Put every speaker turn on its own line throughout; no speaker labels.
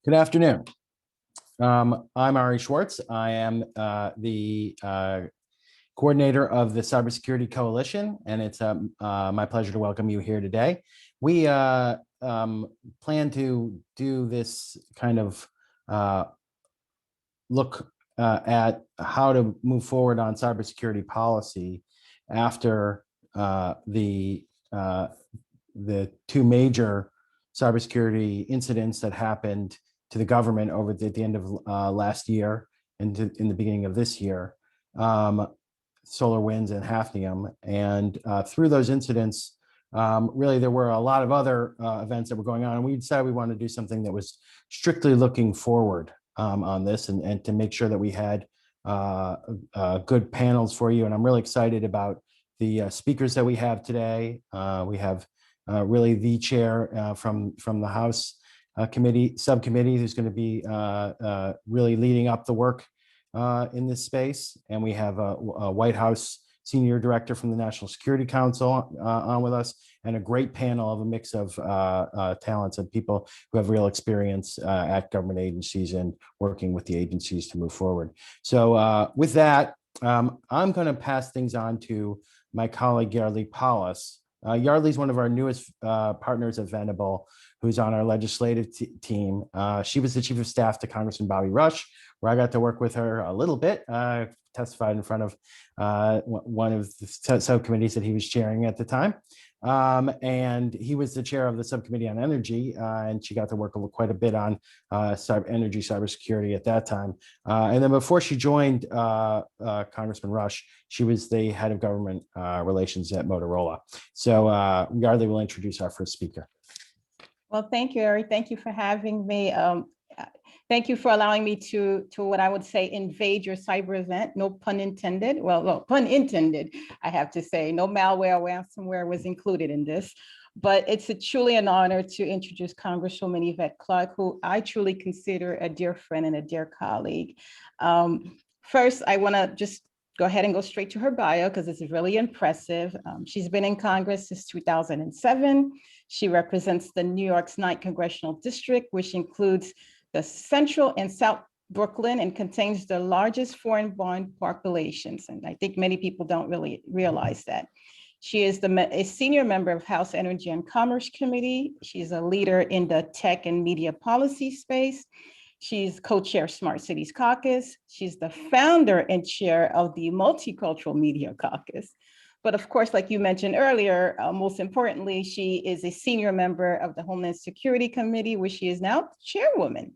Good afternoon. I'm Ari Schwartz. I am the coordinator of the Cybersecurity Coalition, and it's my pleasure to welcome you here today. We plan to do this kind of look at how to move forward on cybersecurity policy after the two major cybersecurity incidents that happened to the government over at the end of last year and in the beginning of this year, SolarWinds and Hafnium. And through those incidents, really there were a lot of other events that were going on. And we decided we wanted to do something that was strictly looking forward on this and to make sure that we had good panels for you. And I'm really excited about the speakers that we have today. We have really the chair from the House subcommittee who's going to be really leading up the work in this space. And we have a White House senior director from the National Security Council on with us, and a great panel of a mix of talents and people who have real experience at government agencies and working with the agencies to move forward. So with that, I'm going to pass things on to my colleague, Yardley Paulus. Yardley is one of our newest partners at Venable, who's on our legislative team. She was the chief of staff to Congressman Bobby Rush, where I got to work with her a little bit. Testified in front of one of the subcommittees that he was chairing at the time. And he was the chair of the Subcommittee on Energy, and she got to work quite a bit on cybersecurity at that time. And then before she joined Congressman Rush, she was the head of government relations at Motorola. So Yardley will introduce our first speaker.
Well, thank you, Ari. Thank you for having me. Thank you for allowing me to what I would say invade your cyber event. No pun intended. Well, pun intended, I have to say. No malware or ransomware was included in this. But it's truly an honor to introduce Congresswoman Yvette Clarke, who I truly consider a dear friend and a dear colleague. First, I want to just go ahead and go straight to her bio because it's really impressive. She's been in Congress since 2007. She represents the New York's 9th Congressional District, which includes the Central and South Brooklyn and contains the largest foreign-born populations. And I think many people don't really realize that. She is a senior member of House Energy and Commerce Committee. She's a leader in the tech and media policy space. She's co-chair of Smart Cities Caucus. She's the founder and chair of the Multicultural Media Caucus. But of course, like you mentioned earlier, most importantly, she is a senior member of the Homeland Security Committee, where she is now chairwoman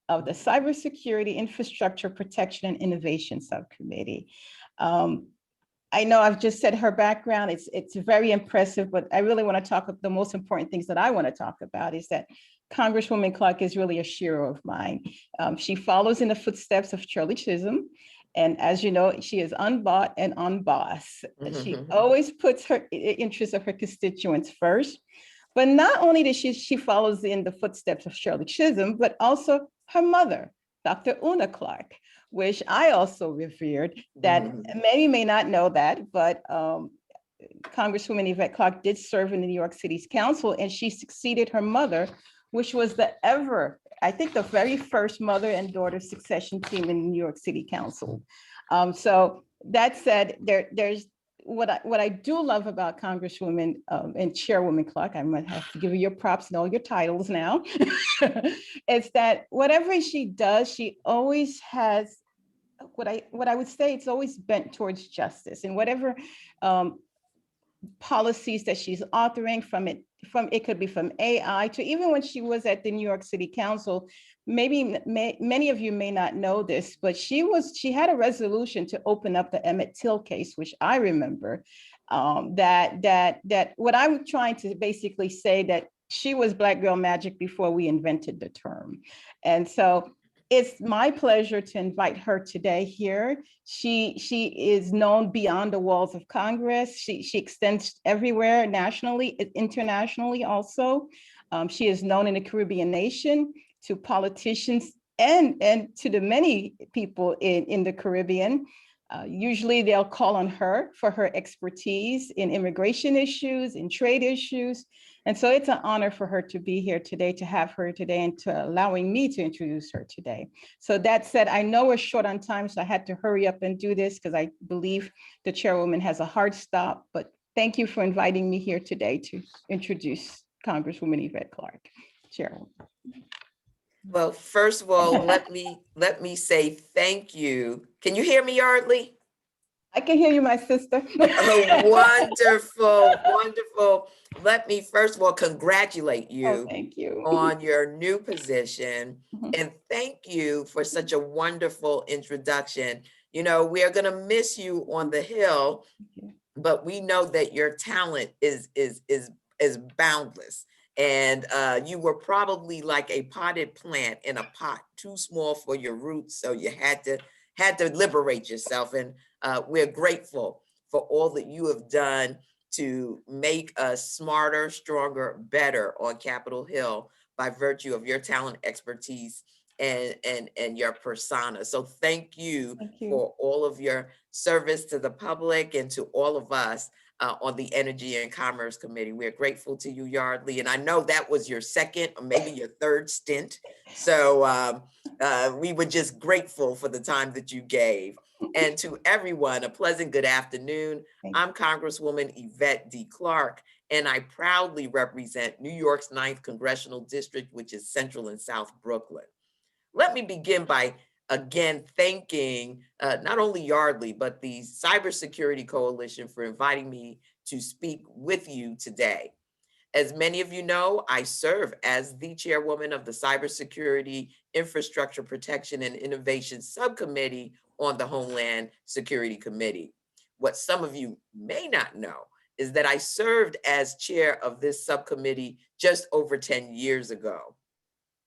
of the Cybersecurity Infrastructure Protection and Innovation Subcommittee. I know I've just said her background, it's very impressive, but I really want to talk about the most important things that I want to talk about is that Congresswoman Clarke is really a hero of mine. She follows in the footsteps of Shirley Chisholm. And as you know, she is unbought and unbossed. She always puts her interests of her constituents first. But not only does she follows in the footsteps of Shirley Chisholm, but also her mother, Dr. Una Clarke, which I also revered. That many may not know that, but Congresswoman Yvette Clarke did serve in the New York City's council, and she succeeded her mother, which was I think the very first mother and daughter succession team in the New York City Council. So that said, there's what I do love about Congresswoman and Chairwoman Clarke, I might have to give you your props and all your titles now, is that whatever she does, she always has what I would say, it's always bent towards justice, and whatever policies that she's authoring it could be from AI to even when she was at the New York City Council. Many of you may not know this, but she had a resolution to open up the Emmett Till case, which I remember. That what I'm trying to basically say that she was Black girl magic before we invented the term, and so. It's my pleasure to invite her today here. She is known beyond the walls of Congress. She extends everywhere, nationally, internationally also. She is known in the Caribbean nation to politicians and to the many people in the Caribbean. Usually they'll call on her for her expertise in immigration issues, in trade issues. And so it's an honor for her to be here today, to have her today, and to allowing me to introduce her today. So that said, I know we're short on time, so I had to hurry up and do this because I believe the chairwoman has a hard stop, but thank you for inviting me here today to introduce Congresswoman Yvette Clarke, Chairwoman.
Well, first of all, let me say thank you. Can you hear me, Yardley?
I can hear you, my sister.
Oh, wonderful, wonderful. Let me first of all congratulate
Oh,
you
thank you.
on your new position,
Mhm.
and thank you for such a wonderful introduction. You know, we are going to miss you on the Hill, but we know that your talent is boundless. And you were probably like a potted plant in a pot, too small for your roots, so you had to liberate yourself. And we're grateful for all that you have done to make us smarter, stronger, better on Capitol Hill by virtue of your talent, expertise, and your persona. So thank you for all of your service to the public and to all of us on the Energy and Commerce Committee. We're grateful to you, Yardley. And I know that was your second or maybe your third stint. So we were just grateful for the time that you gave. And to everyone, a pleasant good afternoon. I'm Congresswoman Yvette D. Clarke, and I proudly represent New York's 9th Congressional District, which is Central and South Brooklyn. Let me begin by again thanking not only Yardley, but the Cybersecurity Coalition for inviting me to speak with you today. As many of you know, I serve as the chairwoman of the Cybersecurity Infrastructure Protection and Innovation Subcommittee on the Homeland Security Committee. What some of you may not know is that I served as chair of this subcommittee just over 10 years ago.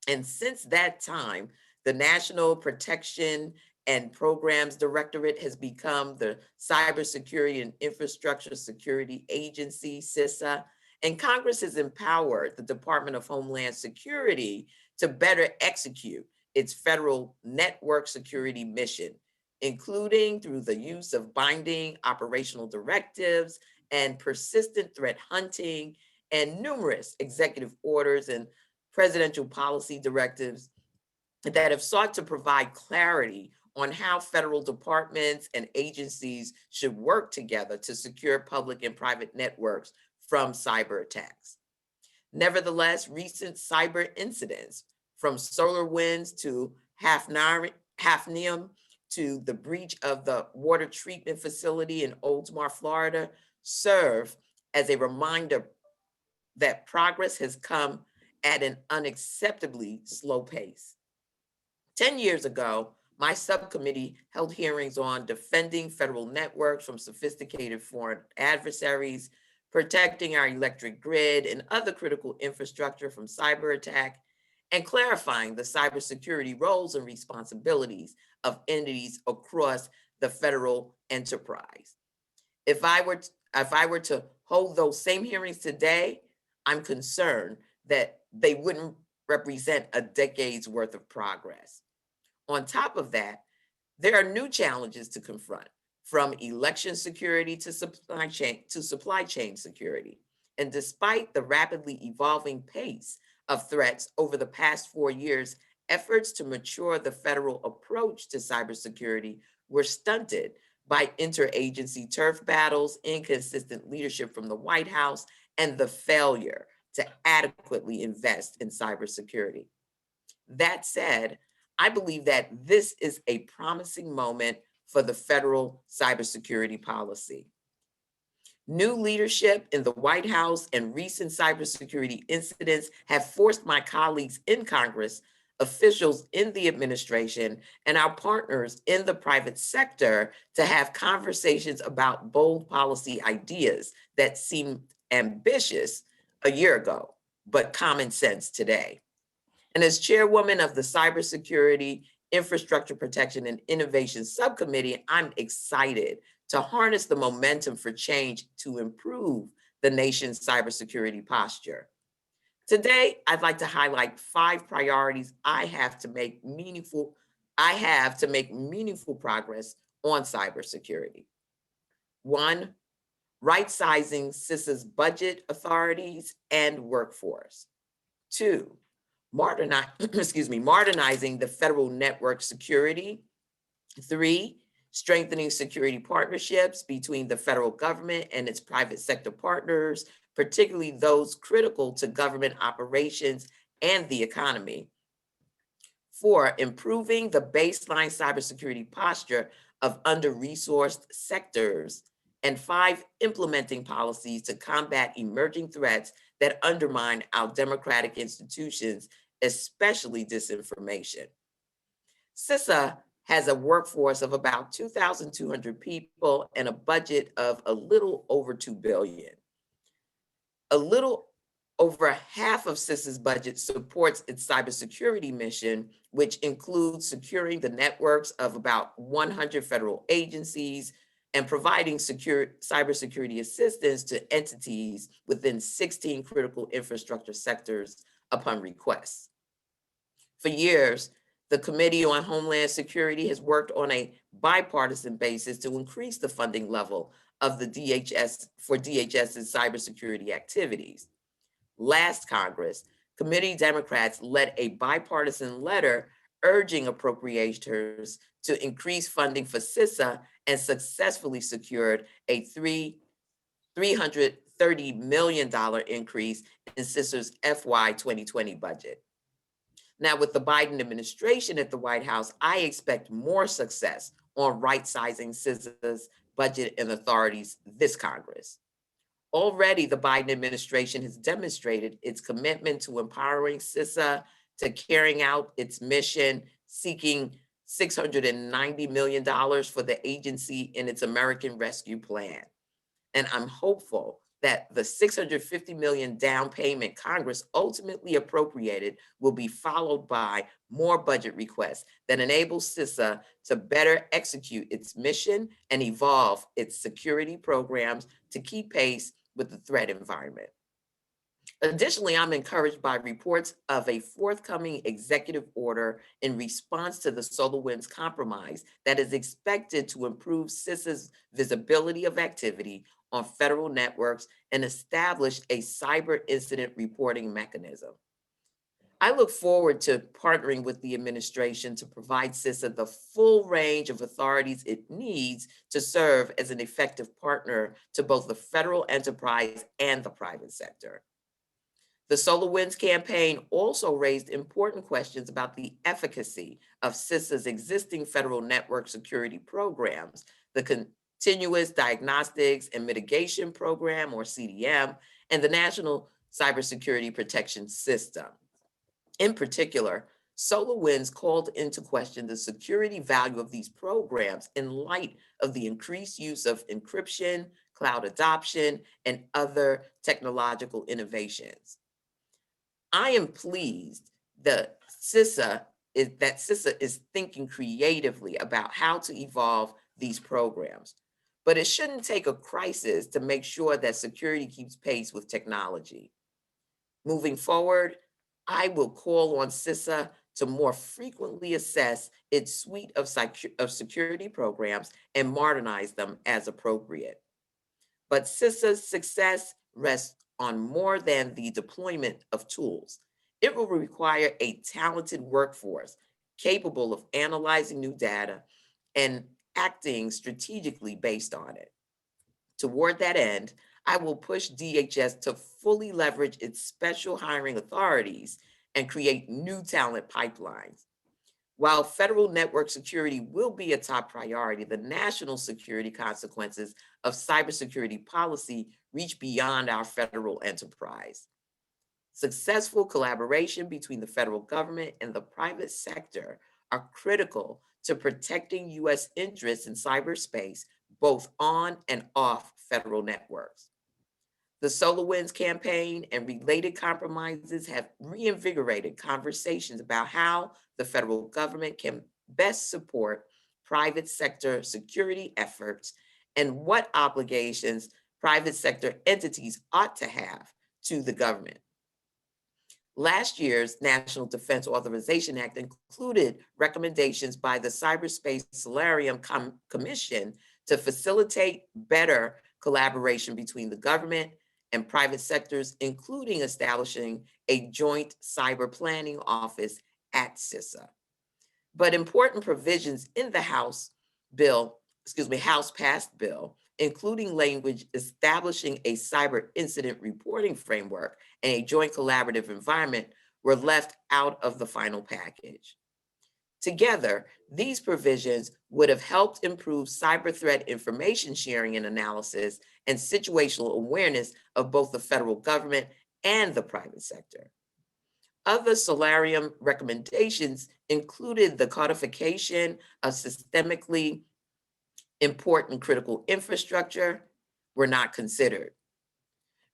And since that time, the National Protection and Programs Directorate has become the Cybersecurity and Infrastructure Security Agency, CISA, and Congress has empowered the Department of Homeland Security to better execute its federal network security mission, including through the use of binding operational directives and persistent threat hunting and numerous executive orders and presidential policy directives that have sought to provide clarity on how federal departments and agencies should work together to secure public and private networks from cyber attacks. Nevertheless, recent cyber incidents, from SolarWinds to Hafnium to the breach of the water treatment facility in Oldsmar, Florida, serve as a reminder that progress has come at an unacceptably slow pace. 10 years ago, my subcommittee held hearings on defending federal networks from sophisticated foreign adversaries, protecting our electric grid and other critical infrastructure from cyber attack, and clarifying the cybersecurity roles and responsibilities of entities across the federal enterprise. If I were to hold those same hearings today, I'm concerned that they wouldn't represent a decade's worth of progress. On top of that, there are new challenges to confront, from election security to supply chain security. And despite the rapidly evolving pace of threats over the past 4 years, efforts to mature the federal approach to cybersecurity were stunted by interagency turf battles, inconsistent leadership from the White House, and the failure to adequately invest in cybersecurity. That said, I believe that this is a promising moment for the federal cybersecurity policy. New leadership in the White House and recent cybersecurity incidents have forced my colleagues in Congress, officials in the administration, and our partners in the private sector to have conversations about bold policy ideas that seemed ambitious a year ago, but common sense today. And as chairwoman of the Cybersecurity, Infrastructure Protection, and Innovation Subcommittee, I'm excited to harness the momentum for change to improve the nation's cybersecurity posture. Today, I'd like to highlight 5 priorities I have to make meaningful progress on cybersecurity. 1, right-sizing CISA's budget authorities and workforce. 2, modernizing the federal network security. 3, strengthening security partnerships between the federal government and its private sector partners, particularly those critical to government operations and the economy. 4, improving the baseline cybersecurity posture of under-resourced sectors. And 5, implementing policies to combat emerging threats that undermine our democratic institutions, especially disinformation. CISA has a workforce of about 2,200 people and a budget of a little over $2 billion. A little over half of CISA's budget supports its cybersecurity mission, which includes securing the networks of about 100 federal agencies and providing cybersecurity assistance to entities within 16 critical infrastructure sectors upon request. For years, the Committee on Homeland Security has worked on a bipartisan basis to increase the funding level of the DHS for DHS's cybersecurity activities. Last Congress, committee Democrats led a bipartisan letter urging appropriators to increase funding for CISA and successfully secured a $330 million increase in CISA's FY 2020 budget. Now, with the Biden administration at the White House, I expect more success on right-sizing CISA's budget and authorities this Congress. Already, the Biden administration has demonstrated its commitment to empowering CISA, to carrying out its mission, seeking $690 million for the agency in its American Rescue Plan. And I'm hopeful that the $650 million down payment Congress ultimately appropriated will be followed by more budget requests that enable CISA to better execute its mission and evolve its security programs to keep pace with the threat environment. Additionally, I'm encouraged by reports of a forthcoming executive order in response to the SolarWinds compromise that is expected to improve CISA's visibility of activity on federal networks and establish a cyber incident reporting mechanism. I look forward to partnering with the administration to provide CISA the full range of authorities it needs to serve as an effective partner to both the federal enterprise and the private sector. The SolarWinds campaign also raised important questions about the efficacy of CISA's existing federal network security programs, the Continuous Diagnostics and Mitigation Program, or CDM, and the National Cybersecurity Protection System. In particular, SolarWinds called into question the security value of these programs in light of the increased use of encryption, cloud adoption, and other technological innovations. I am pleased that CISA is thinking creatively about how to evolve these programs, but it shouldn't take a crisis to make sure that security keeps pace with technology. Moving forward, I will call on CISA to more frequently assess its suite of security programs and modernize them as appropriate. But CISA's success rests on more than the deployment of tools. It will require a talented workforce capable of analyzing new data and acting strategically based on it. Toward that end, I will push DHS to fully leverage its special hiring authorities and create new talent pipelines. While federal network security will be a top priority, the national security consequences of cybersecurity policy reach beyond our federal enterprise. Successful collaboration between the federal government and the private sector are critical to protecting U.S. interests in cyberspace, both on and off federal networks. The SolarWinds campaign and related compromises have reinvigorated conversations about how the federal government can best support private sector security efforts and what obligations private sector entities ought to have to the government. Last year's National Defense Authorization Act included recommendations by the Cyberspace Solarium Commission to facilitate better collaboration between the government and private sectors, including establishing a joint cyber planning office at CISA. But important provisions in the House passed bill, including language establishing a cyber incident reporting framework and a joint collaborative environment, were left out of the final package. Together, these provisions would have helped improve cyber threat information sharing and analysis and situational awareness of both the federal government and the private sector. Other Solarium recommendations included the codification of systemically important critical infrastructure were not considered.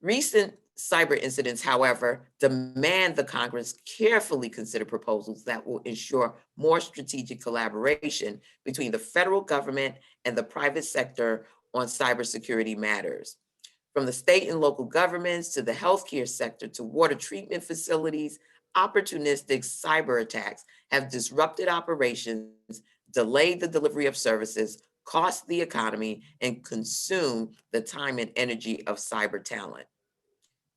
Recent cyber incidents, however, demand the Congress carefully consider proposals that will ensure more strategic collaboration between the federal government and the private sector on cybersecurity matters. From the state and local governments to the healthcare sector to water treatment facilities, opportunistic cyber attacks have disrupted operations, delayed the delivery of services, cost the economy, and consume the time and energy of cyber talent.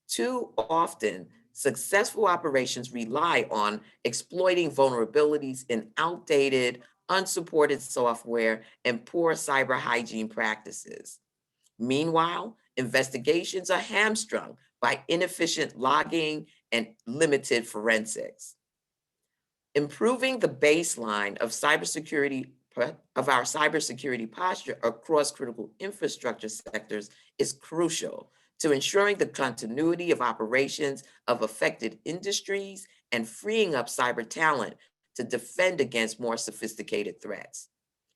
Too often, successful operations rely on exploiting vulnerabilities in outdated, unsupported software and poor cyber hygiene practices. Meanwhile, investigations are hamstrung by inefficient logging and limited forensics. Improving the baseline of our cybersecurity posture across critical infrastructure sectors is crucial to ensuring the continuity of operations of affected industries and freeing up cyber talent to defend against more sophisticated threats.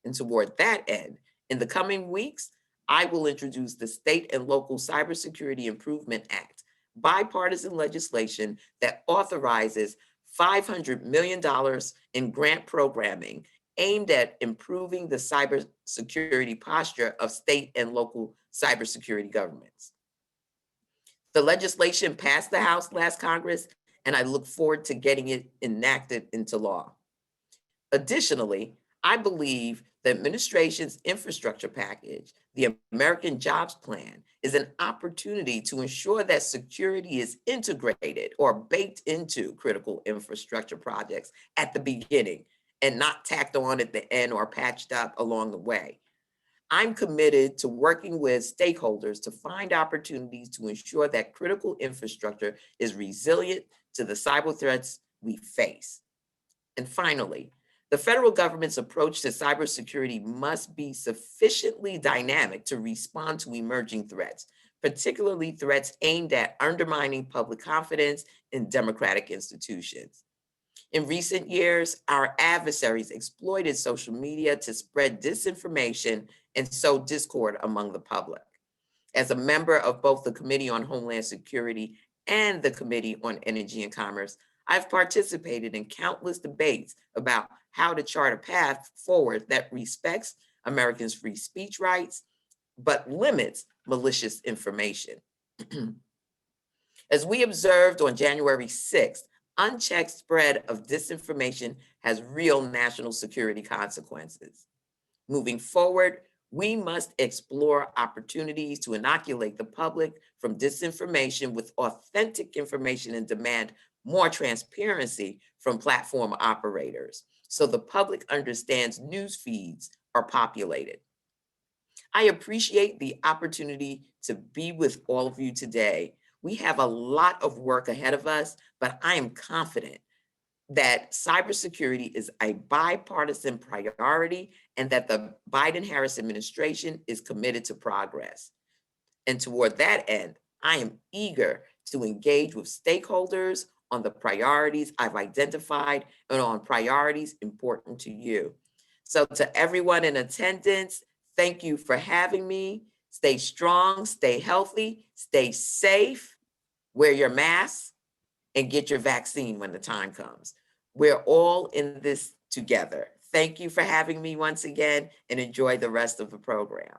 And toward that end, in the coming weeks, I will introduce the State and Local Cybersecurity Improvement Act, bipartisan legislation that authorizes $500 million in grant programming aimed at improving the cybersecurity posture of state and local cybersecurity governments. The legislation passed the House last Congress, and I look forward to getting it enacted into law. Additionally, I believe the administration's infrastructure package, the American Jobs Plan, is an opportunity to ensure that security is integrated or baked into critical infrastructure projects at the beginning and not tacked on at the end or patched up along the way. I'm committed to working with stakeholders to find opportunities to ensure that critical infrastructure is resilient to the cyber threats we face. And finally, the federal government's approach to cybersecurity must be sufficiently dynamic to respond to emerging threats, particularly threats aimed at undermining public confidence in democratic institutions. In recent years, our adversaries exploited social media to spread disinformation and sow discord among the public. As a member of both the Committee on Homeland Security and the Committee on Energy and Commerce, I've participated in countless debates about how to chart a path forward that respects Americans' free speech rights, but limits malicious information. As we observed on January 6th, unchecked spread of disinformation has real national security consequences. Moving forward, we must explore opportunities to inoculate the public from disinformation with authentic information and demand more transparency from platform operators so the public understands news feeds are populated. I appreciate the opportunity to be with all of you today. We have a lot of work ahead of us, but I am confident that cybersecurity is a bipartisan priority and that the Biden-Harris administration is committed to progress. And toward that end, I am eager to engage with stakeholders on the priorities I've identified and on priorities important to you. So to everyone in attendance, thank you for having me. Stay strong, stay healthy, stay safe, wear your mask, and get your vaccine when the time comes. We're all in this together. Thank you for having me once again, and enjoy the rest of the program.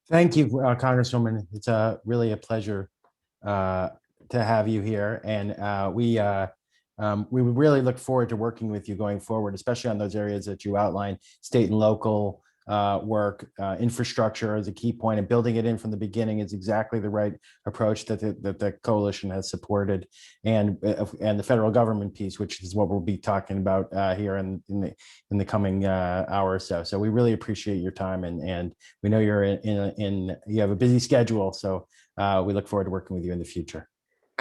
Thank you, Congresswoman. It's really a pleasure to have you here. And we we would really look forward to working with you going forward, especially on those areas that you outlined, state and local work, infrastructure is a key point, and building it in from the beginning is exactly the right approach that the coalition has supported, and the federal government piece, which is what we'll be talking about here in the coming hour or so. So we really appreciate your time, and we know you're you have a busy schedule, so we look forward to working with you in the future.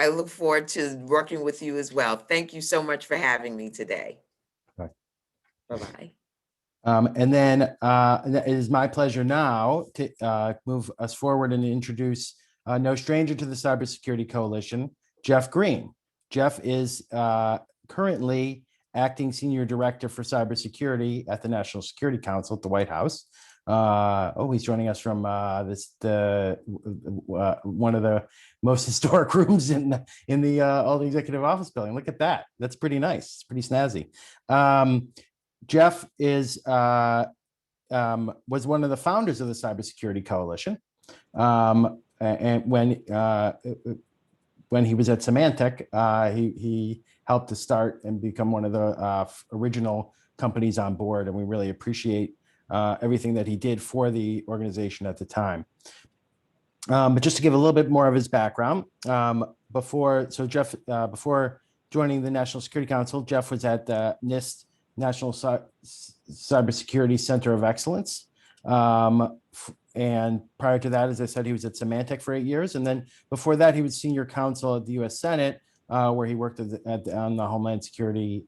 I look forward to working with you as well. Thank you so much for having me today.
Bye.
Bye-bye.
And then it is my pleasure now to move us forward and introduce no stranger to the Cybersecurity Coalition, Jeff Greene. Jeff is currently acting Senior Director for Cybersecurity at the National Security Council at the White House. He's joining us from one of the most historic rooms in the all the Executive Office building. Look at that. That's pretty nice. It's pretty snazzy. Jeff was one of the founders of the Cybersecurity Coalition, and when he was at Symantec, he helped to start and become one of the original companies on board, and we really appreciate everything that he did for the organization at the time. But just to give a little bit more of his background, before joining the National Security Council, Jeff was at the NIST National Cybersecurity Center of Excellence. And prior to that, as I said, he was at Symantec for 8 years. And then before that, he was senior counsel at the US Senate, where he worked on the Homeland Security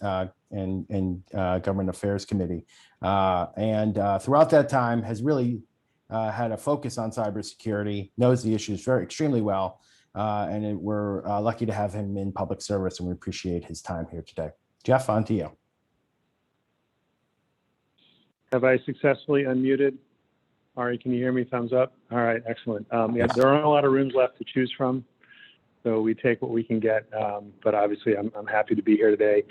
and Government Affairs Committee. And throughout that time has really had a focus on cybersecurity, knows the issues extremely well. And we're lucky to have him in public service, and we appreciate his time here today. Jeff, on to you.
Have I successfully unmuted? Ari, can you hear me? Thumbs up. All right, excellent. Yeah, there aren't a lot of rooms left to choose from, so we take what we can get. But obviously, I'm happy to be here today.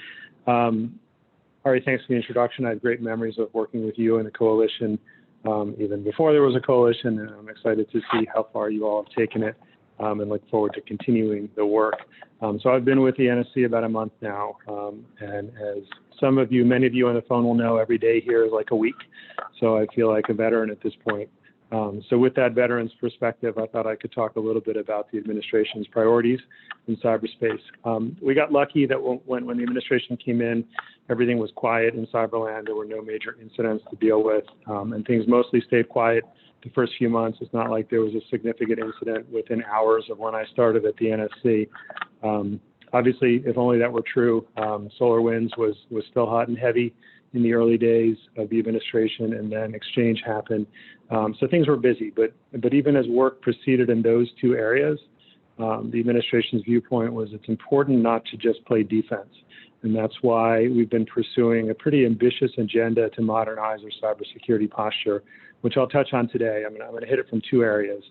Ari, thanks for the introduction. I have great memories of working with you and the coalition, even before there was a coalition, and I'm excited to see how far you all have taken it, and look forward to continuing the work. So I've been with the NSC about a month now, and as some of you, many of you on the phone will know, every day here is like a week. So I feel like a veteran at this point. So with that veteran's perspective, I thought I could talk a little bit about the administration's priorities in cyberspace. We got lucky that when the administration came in, everything was quiet in cyberland. There were no major incidents to deal with, and things mostly stayed quiet the first few months. It's not like there was a significant incident within hours of when I started at the NSC. Obviously, if only that were true, SolarWinds was still hot and heavy in the early days of the administration, and then Exchange happened. So things were busy, but even as work proceeded in those two areas, the administration's viewpoint was it's important not to just play defense. And that's why we've been pursuing a pretty ambitious agenda to modernize our cybersecurity posture, which I'll touch on today. I'm going to hit it from two areas.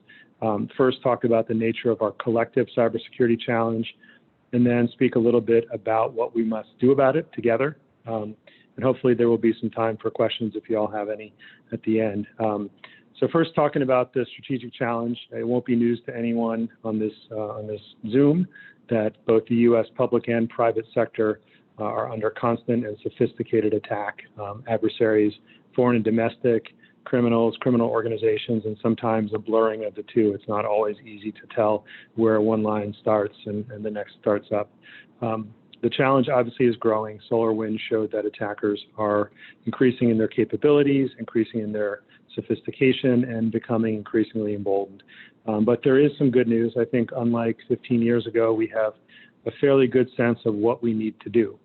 First, talk about the nature of our collective cybersecurity challenge, and then speak a little bit about what we must do about it together. And hopefully there will be some time for questions if you all have any at the end. So first, talking about the strategic challenge, it won't be news to anyone on this Zoom that both the U.S. public and private sector are under constant and sophisticated attack. Adversaries, foreign and domestic, criminals, criminal organizations, and sometimes a blurring of the two. It's not always easy to tell where one line starts and the next starts up. The challenge obviously is growing. SolarWinds showed that attackers are increasing in their capabilities, increasing in their sophistication, and becoming increasingly emboldened. But there is some good news. I think unlike 15 years ago, we have a fairly good sense of what we need to do.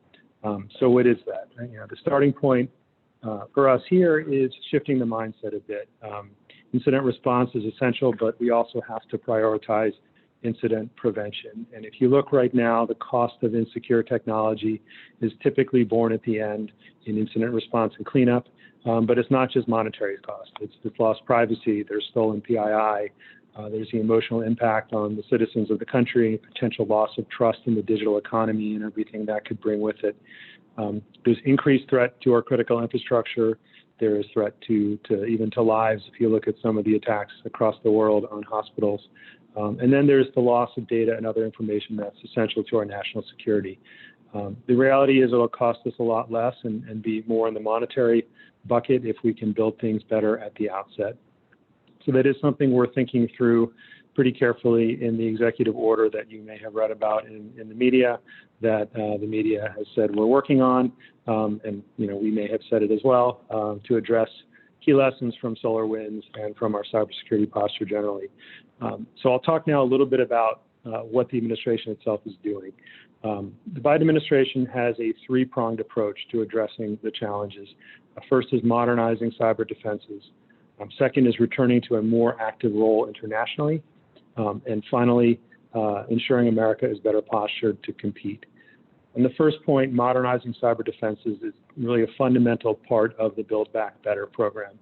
So what is that? The starting point for us here is shifting the mindset a bit. Incident response is essential, but we also have to prioritize incident prevention. And if you look right now, the cost of insecure technology is typically borne at the end in incident response and cleanup. But it's not just monetary cost. It's lost privacy, there's stolen PII, there's the emotional impact on the citizens of the country, potential loss of trust in the digital economy and everything that could bring with it. There's increased threat to our critical infrastructure. There is threat to lives if you look at some of the attacks across the world on hospitals. And then there's the loss of data and other information that's essential to our national security. The reality is it'll cost us a lot less and be more in the monetary bucket if we can build things better at the outset. So that is something we're thinking through pretty carefully in the executive order that you may have read about in the media, that the media has said we're working on, and we may have said it as well, to address key lessons from SolarWinds and from our cybersecurity posture generally. So I'll talk now a little bit about what the administration itself is doing. The Biden administration has a three-pronged approach to addressing the challenges. First is modernizing cyber defenses. Second is returning to a more active role internationally. And finally, ensuring America is better postured to compete. And the first point, modernizing cyber defenses, is really a fundamental part of the Build Back Better program.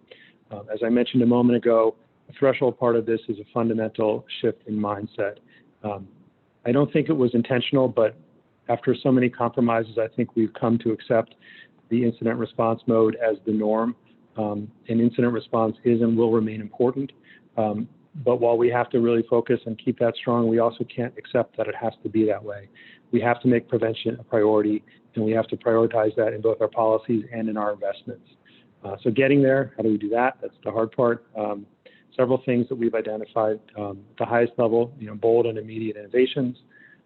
As I mentioned a moment ago, a threshold part of this is a fundamental shift in mindset. I don't think it was intentional, but after so many compromises, I think we've come to accept the incident response mode as the norm. And incident response is and will remain important. But while we have to really focus and keep that strong, we also can't accept that it has to be that way. We have to make prevention a priority, and we have to prioritize that in both our policies and in our investments. So getting there, how do we do that? That's the hard part. Several things that we've identified at the highest level, bold and immediate innovations,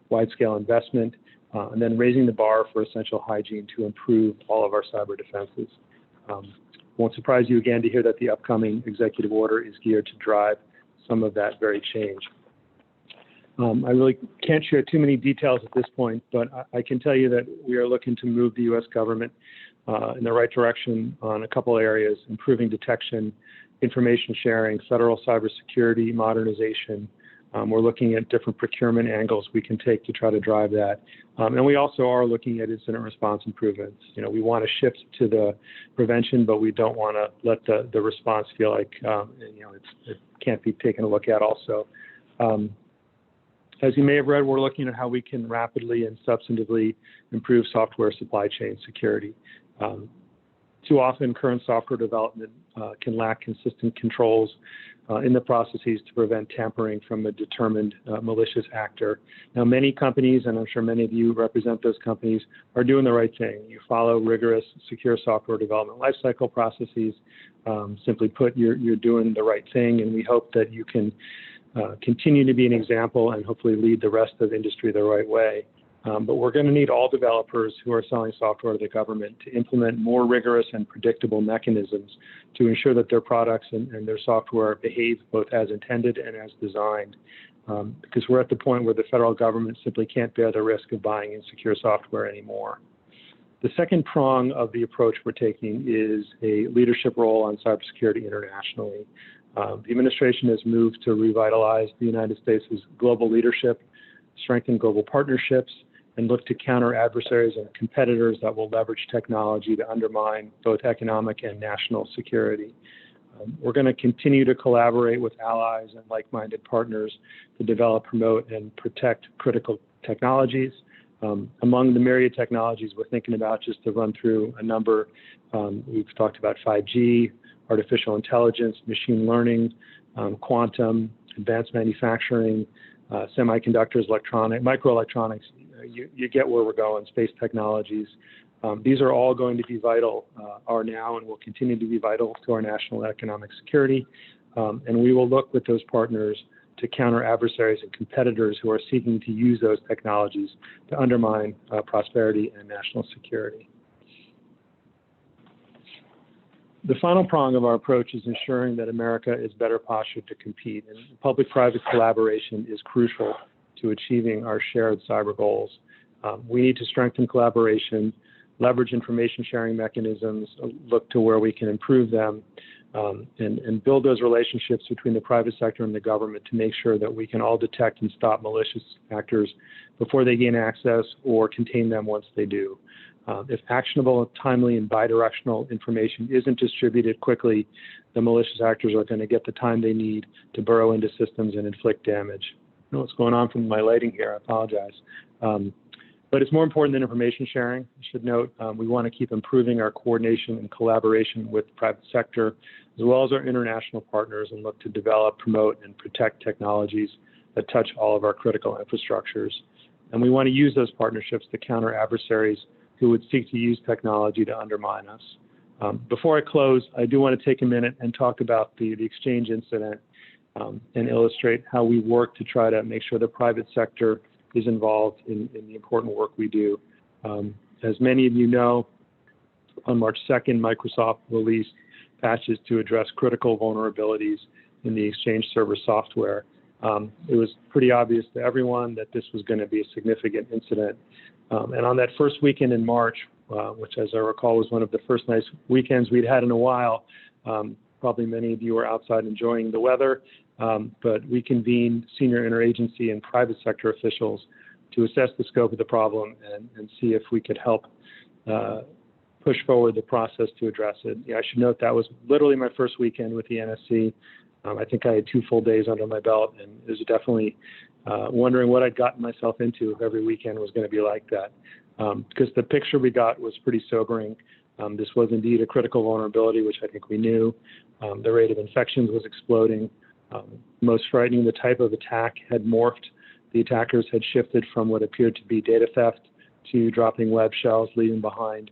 wide-scale investment, and then raising the bar for essential hygiene to improve all of our cyber defenses. Won't surprise you again to hear that the upcoming executive order is geared to drive some of that very change. I really can't share too many details at this point, but I can tell you that we are looking to move the U.S. government in the right direction on a couple areas: improving detection, information sharing, federal cybersecurity modernization. We're looking at different procurement angles we can take to try to drive that. And we also are looking at incident response improvements. We want to shift to the prevention, but we don't want to let the response feel like it can't be taken a look at also. As you may have read, we're looking at how we can rapidly and substantively improve software supply chain security. Too often, current software development can lack consistent controls in the processes to prevent tampering from a determined malicious actor. Now, many companies, and I'm sure many of you represent those companies, are doing the right thing. You follow rigorous, secure software development lifecycle processes. Simply put, you're doing the right thing, and we hope that you can continue to be an example and hopefully lead the rest of the industry the right way. But we're going to need all developers who are selling software to the government to implement more rigorous and predictable mechanisms to ensure that their products and their software behave both as intended and as designed. Because we're at the point where the federal government simply can't bear the risk of buying insecure software anymore. The second prong of the approach we're taking is a leadership role on cybersecurity internationally. The administration has moved to revitalize the United States' global leadership, strengthen global partnerships, and look to counter adversaries and competitors that will leverage technology to undermine both economic and national security. We're going to continue to collaborate with allies and like-minded partners to develop, promote, and protect critical technologies. Among the myriad technologies we're thinking about, just to run through a number, we've talked about 5G, artificial intelligence, machine learning, quantum, advanced manufacturing, semiconductors, microelectronics. You get where we're going, space technologies. These are all going to be vital, are now and will continue to be vital to our national economic security. And we will look with those partners to counter adversaries and competitors who are seeking to use those technologies to undermine prosperity and national security. The final prong of our approach is ensuring that America is better postured to compete, and public-private collaboration is crucial to achieving our shared cyber goals. We need to strengthen collaboration, leverage information sharing mechanisms, look to where we can improve them, and build those relationships between the private sector and the government to make sure that we can all detect and stop malicious actors before they gain access or contain them once they do. If actionable, timely, and bidirectional information isn't distributed quickly, the malicious actors are going to get the time they need to burrow into systems and inflict damage. I know what's going on from my lighting here, I apologize. But it's more important than information sharing. I should note, we want to keep improving our coordination and collaboration with the private sector, as well as our international partners, and look to develop, promote, and protect technologies that touch all of our critical infrastructures. And we want to use those partnerships to counter adversaries who would seek to use technology to undermine us. Before I close, I do want to take a minute and talk about the Exchange incident and illustrate how we work to try to make sure the private sector is involved in the important work we do. As many of you know, on March 2nd, Microsoft released patches to address critical vulnerabilities in the Exchange server software. It was pretty obvious to everyone that this was going to be a significant incident. And on that first weekend in March, which as I recall was one of the first nice weekends we'd had in a while, probably many of you were outside enjoying the weather, but we convened senior interagency and private sector officials to assess the scope of the problem and see if we could help push forward the process to address it. Yeah, I should note that was literally my first weekend with the NSC. I think I had 2 full days under my belt, and it was definitely wondering what I'd gotten myself into if every weekend was going to be like that. Because the picture we got was pretty sobering. This was indeed a critical vulnerability, which I think we knew. The rate of infections was exploding. Most frightening, the type of attack had morphed. The attackers had shifted from what appeared to be data theft to dropping web shells, leaving behind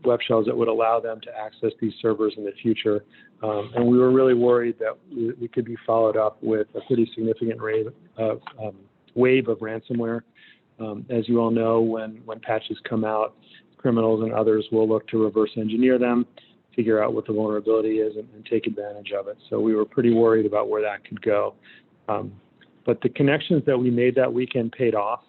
web shells that would allow them to access these servers in the future. And we were really worried that we could be followed up with a pretty significant wave of ransomware. As you all know, when patches come out, criminals and others will look to reverse engineer them, figure out what the vulnerability is, and take advantage of it. So we were pretty worried about where that could go. But the connections that we made that weekend paid off.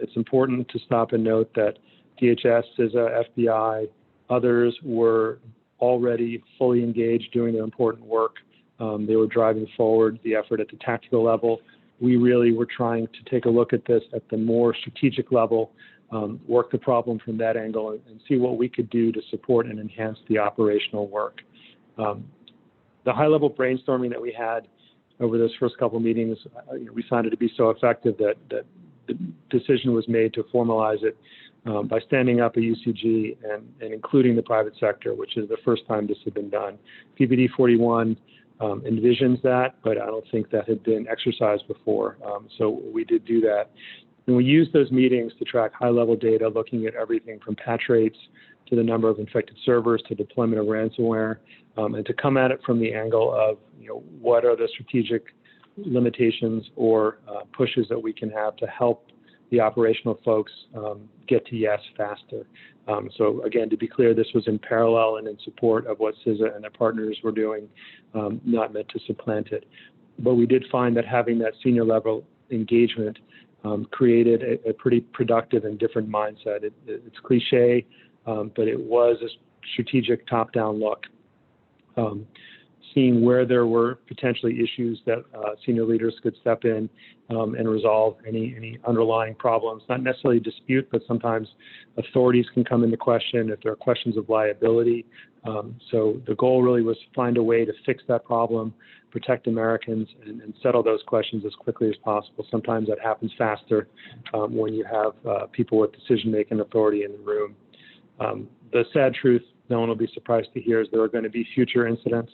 It's important to stop and note that DHS, CISA, FBI, others were already fully engaged doing their important work. They were driving forward the effort at the tactical level. We really were trying to take a look at this at the more strategic level, work the problem from that angle, and see what we could do to support and enhance the operational work. The high-level brainstorming that we had over those first couple of meetings, we found it to be so effective that the decision was made to formalize it by standing up a UCG and including the private sector, which is the first time this had been done. PPD 41 envisions that, but I don't think that had been exercised before. So we did do that. And we used those meetings to track high-level data, looking at everything from patch rates to the number of infected servers to deployment of ransomware, and to come at it from the angle of, what are the strategic limitations or pushes that we can have to help the operational folks get to yes faster. So again, to be clear, this was in parallel and in support of what CISA and their partners were doing, not meant to supplant it. But we did find that having that senior level engagement created a pretty productive and different mindset. It's cliche, but it was a strategic top-down look. Seeing where there were potentially issues that senior leaders could step in and resolve any underlying problems, not necessarily dispute, but sometimes authorities can come into question if there are questions of liability. So the goal really was to find a way to fix that problem, protect Americans, and settle those questions as quickly as possible. Sometimes that happens faster when you have people with decision-making authority in the room. The sad truth, no one will be surprised to hear, is there are going to be future incidents.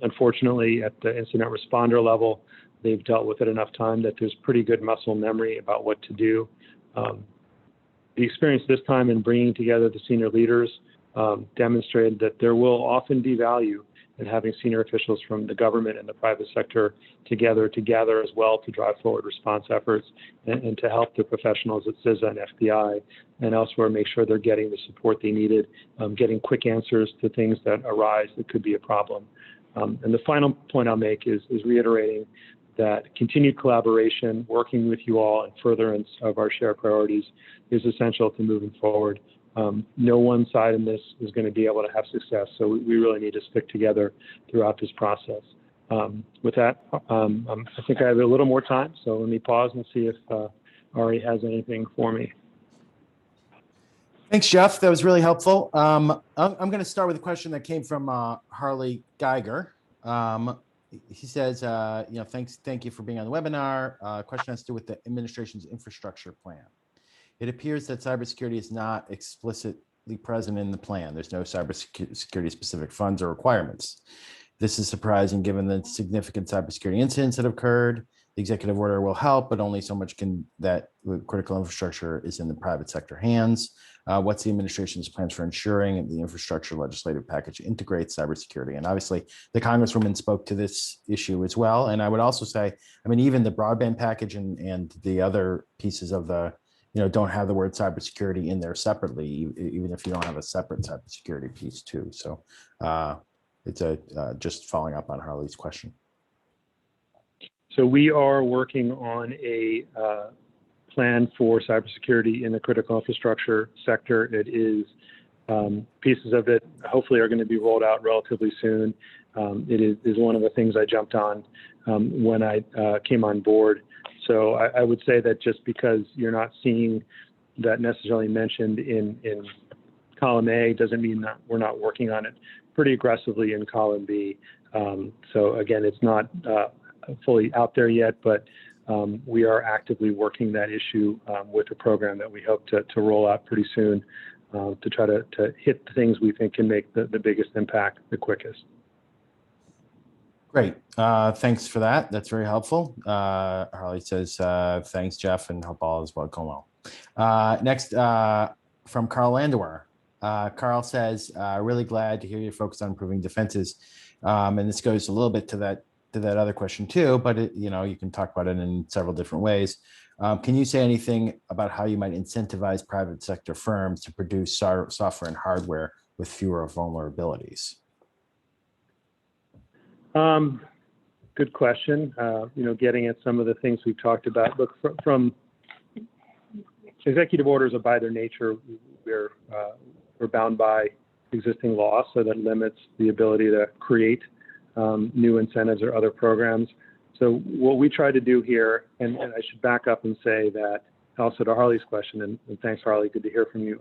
Unfortunately, at the incident responder level, they've dealt with it enough time that there's pretty good muscle memory about what to do. The experience this time in bringing together the senior leaders demonstrated that there will often be value in having senior officials from the government and the private sector together as well to drive forward response efforts and to help the professionals at CISA and FBI and elsewhere make sure they're getting the support they needed, getting quick answers to things that arise that could be a problem. And the final point I'll make is reiterating that continued collaboration, working with you all in furtherance of our shared priorities is essential to moving forward. No one side in this is going to be able to have success, so we really need to stick together throughout this process. With that, I think I have a little more time, so let me pause and see if Ari has anything for me.
Thanks, Jeff. That was really helpful. I'm going to start with a question that came from Harley Geiger. He says, thank you for being on the webinar. Question has to do with the administration's infrastructure plan. It appears that cybersecurity is not explicitly present in the plan. There's no cybersecurity specific funds or requirements. This is surprising given the significant cybersecurity incidents that have occurred. the executive order will help, but only so much can that critical infrastructure is in the private sector hands. What's the administration's plans for ensuring that the infrastructure legislative package integrates cybersecurity? And obviously, the Congresswoman spoke to this issue as well. And I would also say, I mean, even the broadband package and the other pieces of the, don't have the word cybersecurity in there separately, even if you don't have a separate cybersecurity piece too. So it's just following up on Harley's question.
So we are working on a plan for cybersecurity in the critical infrastructure sector. It is pieces of it hopefully are going to be rolled out relatively soon. It is one of the things I jumped on when I came on board. So I would say that just because you're not seeing that necessarily mentioned in column A doesn't mean that we're not working on it pretty aggressively in column B. So again, it's not fully out there yet, but we are actively working that issue with a program that we hope to roll out pretty soon to try to hit the things we think can make the biggest impact the quickest.
Great. Thanks for that. That's very helpful. Harley says, thanks, Jeff, and hope all is well going well. Next, from Carl Landauer. Carl says, really glad to hear you focus on improving defenses. And this goes a little bit to that other question too, but you can talk about it in several different ways. Can you say anything about how you might incentivize private sector firms to produce software and hardware with fewer vulnerabilities?
Good question. Getting at some of the things we've talked about. Look, from executive orders are by their nature, we're bound by existing law, so that limits the ability to create new incentives or other programs. So what we try to do here, and I should back up and say that also to Harley's question, and thanks Harley, good to hear from you,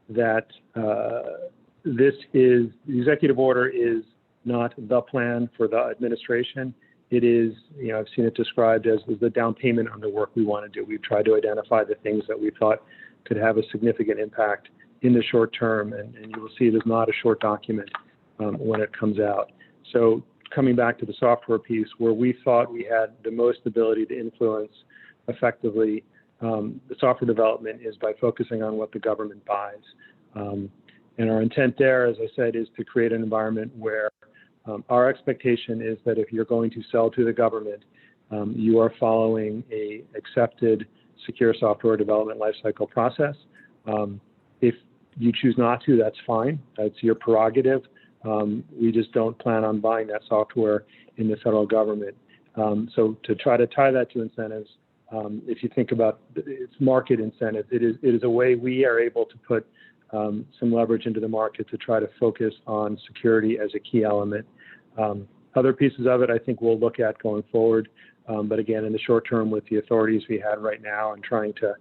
that the executive order is not the plan for the administration. It is, I've seen it described as the down payment on the work we want to do. We've tried to identify the things that we thought could have a significant impact in the short term, and you will see it is not a short document when it comes out. So coming back to the software piece, where we thought we had the most ability to influence effectively the software development is by focusing on what the government buys. And our intent there, as I said, is to create an environment where our expectation is that if you're going to sell to the government, you are following a accepted secure software development lifecycle process. If you choose not to, that's fine. That's your prerogative. We just don't plan on buying that software in the federal government. So to try to tie that to incentives, if you think about its market incentive, it is a way we are able to put some leverage into the market to try to focus on security as a key element. Other pieces of it, I think we'll look at going forward. But again, in the short term, with the authorities we have right now and trying to,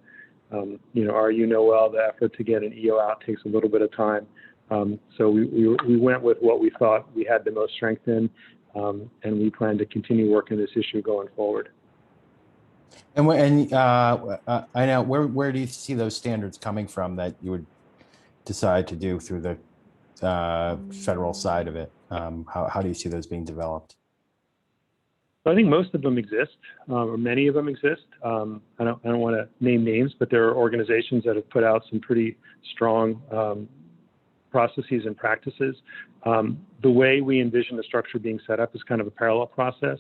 the effort to get an EO out takes a little bit of time. So we went with what we thought we had the most strength in, and we plan to continue working this issue going forward.
And I know, where do you see those standards coming from that you would decide to do through the federal side of it? How do you see those being developed?
I think most of them exist, or many of them exist. I don't want to name names, but there are organizations that have put out some pretty strong processes and practices. The way we envision the structure being set up is kind of a parallel process.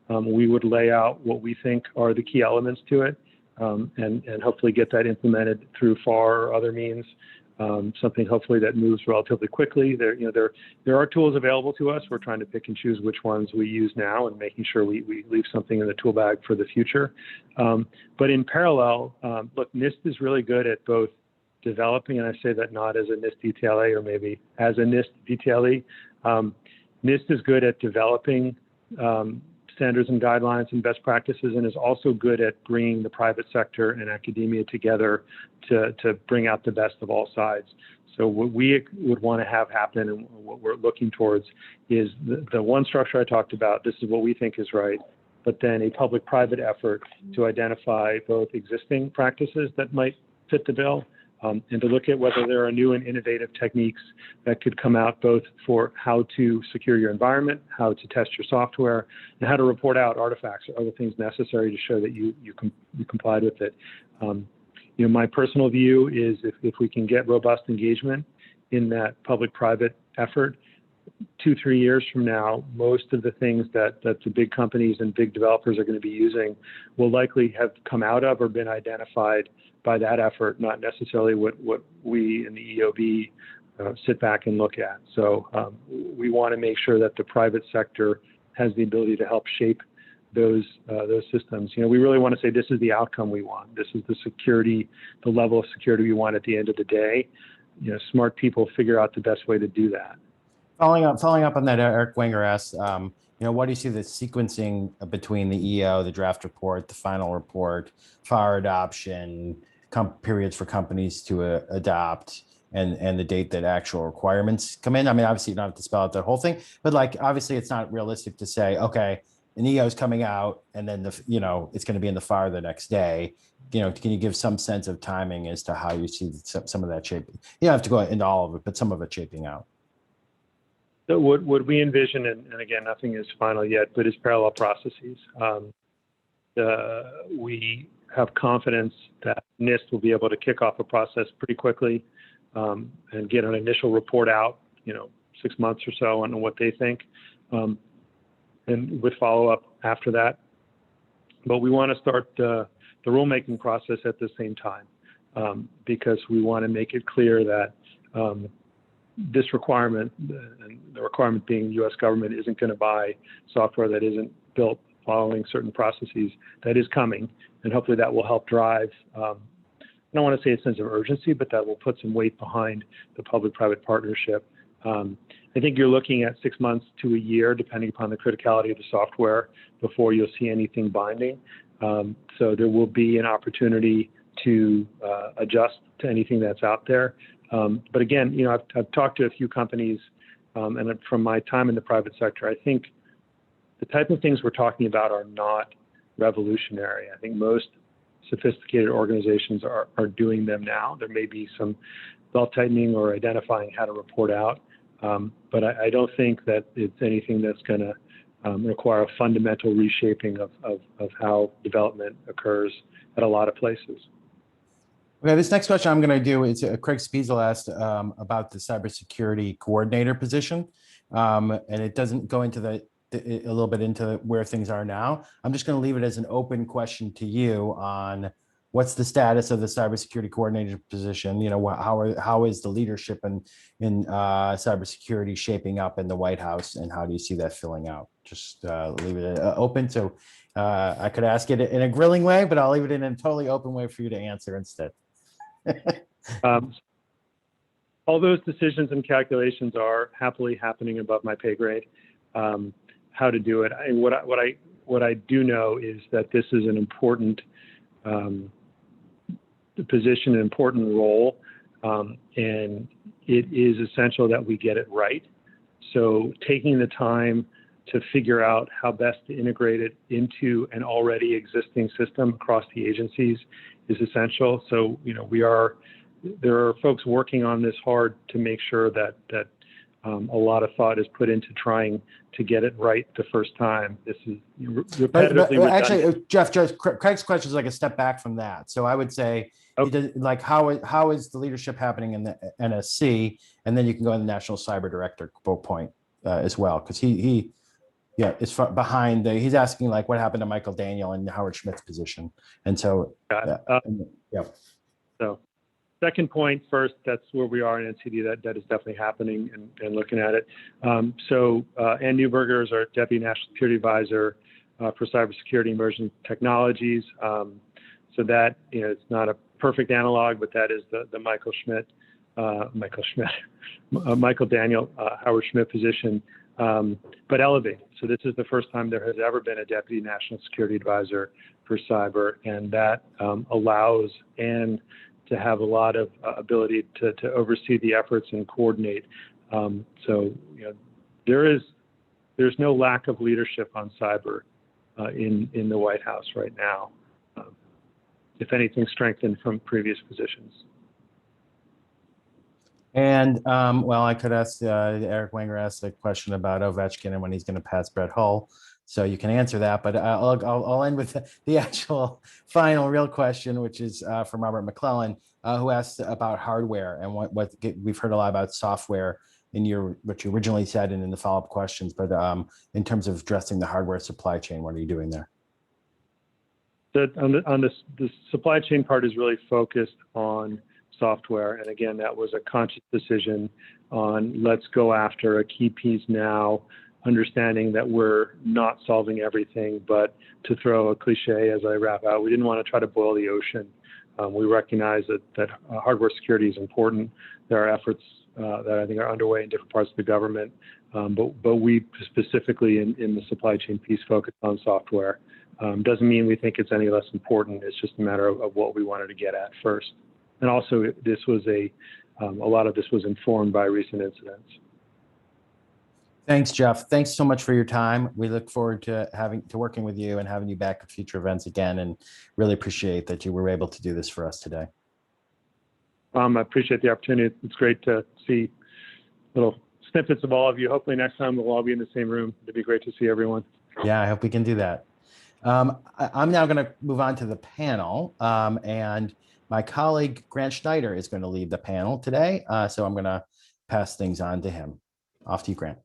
We would lay out what we think are the key elements to it, and hopefully get that implemented through FAR or other means. Something hopefully that moves relatively quickly. There are tools available to us. We're trying to pick and choose which ones we use now and making sure we leave something in the tool bag for the future. But in parallel, look, NIST is really good at both developing, and I say that not as a NIST detailee or maybe as a NIST detailee. NIST is good at developing standards and guidelines and best practices, and is also good at bringing the private sector and academia together to bring out the best of all sides. So what we would want to have happen, and what we're looking towards, is the one structure I talked about. This is what we think is right, but then a public-private effort to identify both existing practices that might fit the bill, and to look at whether there are new and innovative techniques that could come out both for how to secure your environment, how to test your software, and how to report out artifacts or other things necessary to show that you complied with it. My personal view is if we can get robust engagement in that public-private effort, 2-3 years from now, most of the things that the big companies and big developers are going to be using will likely have come out of or been identified by that effort, not necessarily what we in the EOB sit back and look at. So we want to make sure that the private sector has the ability to help shape those systems. We really want to say this is the outcome we want. This is the security, the level of security we want at the end of the day. Smart people figure out the best way to do that.
Following up on that, Eric Wenger asked, what do you see the sequencing between the EO, the draft report, the final report, FAR adoption, periods for companies to adopt, and the date that actual requirements come in? I mean, obviously you don't have to spell out the whole thing, but obviously it's not realistic to say, okay, an EO is coming out and then it's going to be in the FAR the next day. Can you give some sense of timing as to how you see some of that shaping? You don't have to go into all of it, but some of it shaping out.
So what we envision, and again, nothing is final yet, but is parallel processes. We have confidence that NIST will be able to kick off a process pretty quickly and get an initial report out, 6 months or so on what they think, and with follow-up after that. But we want to start the rulemaking process at the same time because we want to make it clear that this requirement, and the requirement being the U.S. government isn't going to buy software that isn't built following certain processes, that is coming. And hopefully that will help drive, I don't want to say a sense of urgency, but that will put some weight behind the public-private partnership. I think you're looking at 6 months to a year, depending upon the criticality of the software, before you'll see anything binding. So there will be an opportunity to adjust to anything that's out there. But again, I've talked to a few companies, and from my time in the private sector, I think the type of things we're talking about are not revolutionary. I think most sophisticated organizations are doing them now. There may be some belt tightening or identifying how to report out, but I don't think that it's anything that's going to require a fundamental reshaping of how development occurs at a lot of places.
Okay, this next question I'm going to do is Craig Spiesel asked about the cybersecurity coordinator position, and it doesn't go into a little bit into where things are now. I'm just going to leave it as an open question to you on what's the status of the cybersecurity coordinator position. How is the leadership in cybersecurity shaping up in the White House, and how do you see that filling out? Just leave it open. So I could ask it in a grilling way, but I'll leave it in a totally open way for you to answer instead.
All those decisions and calculations are happily happening above my pay grade. How to do it? What I do know is that this is an important position, an important role, and it is essential that we get it right. So taking the time to figure out how best to integrate it into an already existing system across the agencies is essential. So, there are folks working on this hard to make sure that a lot of thought is put into trying to get it right the first time. This is repetitively
but actually, Jeff, Craig's question is like a step back from that. So I would say,
okay,
how is the leadership happening in the NSC, and then you can go in the National Cyber Director point as well, because he is behind he's asking what happened to Michael Daniel and Howard Schmidt's position, and so
So second point first, that's where we are in NCD. That is definitely happening and looking at it. Ann Neuberger is our Deputy National Security Advisor for Cybersecurity Emerging Technologies. So that, it's not a perfect analog, but that is the Michael Daniel, Howard Schmidt position, but elevated. So this is the first time there has ever been a Deputy National Security Advisor for cyber, and that allows Ann to have a lot of ability to oversee the efforts and coordinate. So there's no lack of leadership on cyber in the White House right now. If anything, strengthened from previous positions.
And well, I could ask Eric Wenger asked a question about Ovechkin and when he's going to pass Brett Hull. So you can answer that, but I'll end with the actual final real question, which is from Robert McClellan, who asked about hardware and what we've heard a lot about software in what you originally said and in the follow-up questions, but in terms of addressing the hardware supply chain, what are you doing there?
On the supply chain part is really focused on software. And again, that was a conscious decision on let's go after a key piece now, understanding that we're not solving everything, but to throw a cliche as I wrap out, we didn't want to try to boil the ocean. We recognize that hardware security is important. There are efforts that I think are underway in different parts of the government, but we specifically in the supply chain piece focus on software. Doesn't mean we think it's any less important. It's just a matter of what we wanted to get at first. And also, this was a lot of this was informed by recent incidents.
Thanks, Jeff. Thanks so much for your time. We look forward to working with you and having you back at future events again, and really appreciate that you were able to do this for us today.
I appreciate the opportunity. It's great to see little snippets of all of you. Hopefully next time we'll all be in the same room. It'd be great to see everyone.
Yeah, I hope we can do that. I'm now going to move on to the panel, and my colleague Grant Schneider is going to lead the panel today. So I'm going to pass things on to him. Off to you, Grant.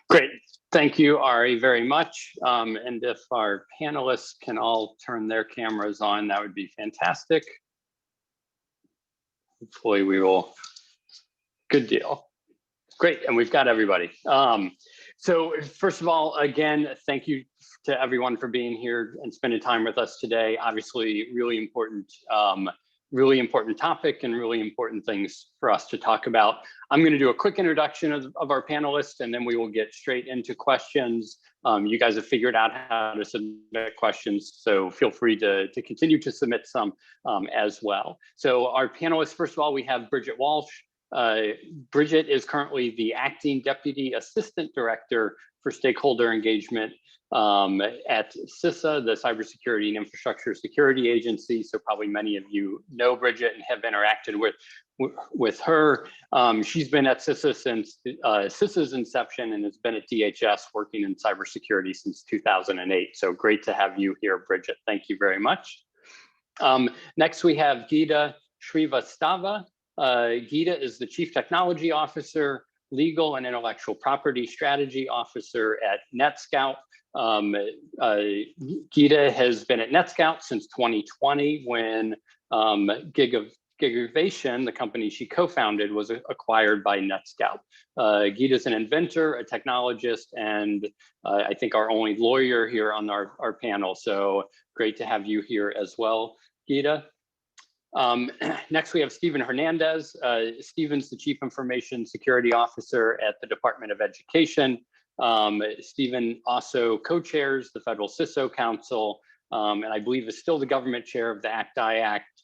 Great. Thank you, Ari, very much. And if our panelists can all turn their cameras on, that would be fantastic. Hopefully we will. Good deal. Great. And we've got everybody. So first of all, again, thank you to everyone for being here and spending time with us today. Obviously, really important topic and really important things for us to talk about. I'm going to do a quick introduction of our panelists, and then we will get straight into questions. You guys have figured out how to submit questions, so feel free to continue to submit some as well. So our panelists, first of all, we have Bridget Walsh. Bridget is currently the Acting Deputy Assistant Director for Stakeholder Engagement at CISA, the Cybersecurity and Infrastructure Security Agency. So probably many of you know Bridget and have interacted with her. She's been at CISA since CISA's inception and has been at DHS working in cybersecurity since 2008. So great to have you here, Bridget. Thank you very much. Next, we have Gita Srivastava. Gita is the Chief Technology Officer, Legal and Intellectual Property Strategy Officer at NetScout. Gita has been at NetScout since 2020 when Gigavation, the company she co-founded, was acquired by NetScout. Gita is an inventor, a technologist, and I think our only lawyer here on our panel. So great to have you here as well, Gita. Next, we have Stephen Hernandez. Stephen's the Chief Information Security Officer at the Department of Education. Stephen also co-chairs the Federal CISO Council, and I believe is still the government chair of the ACT-IACT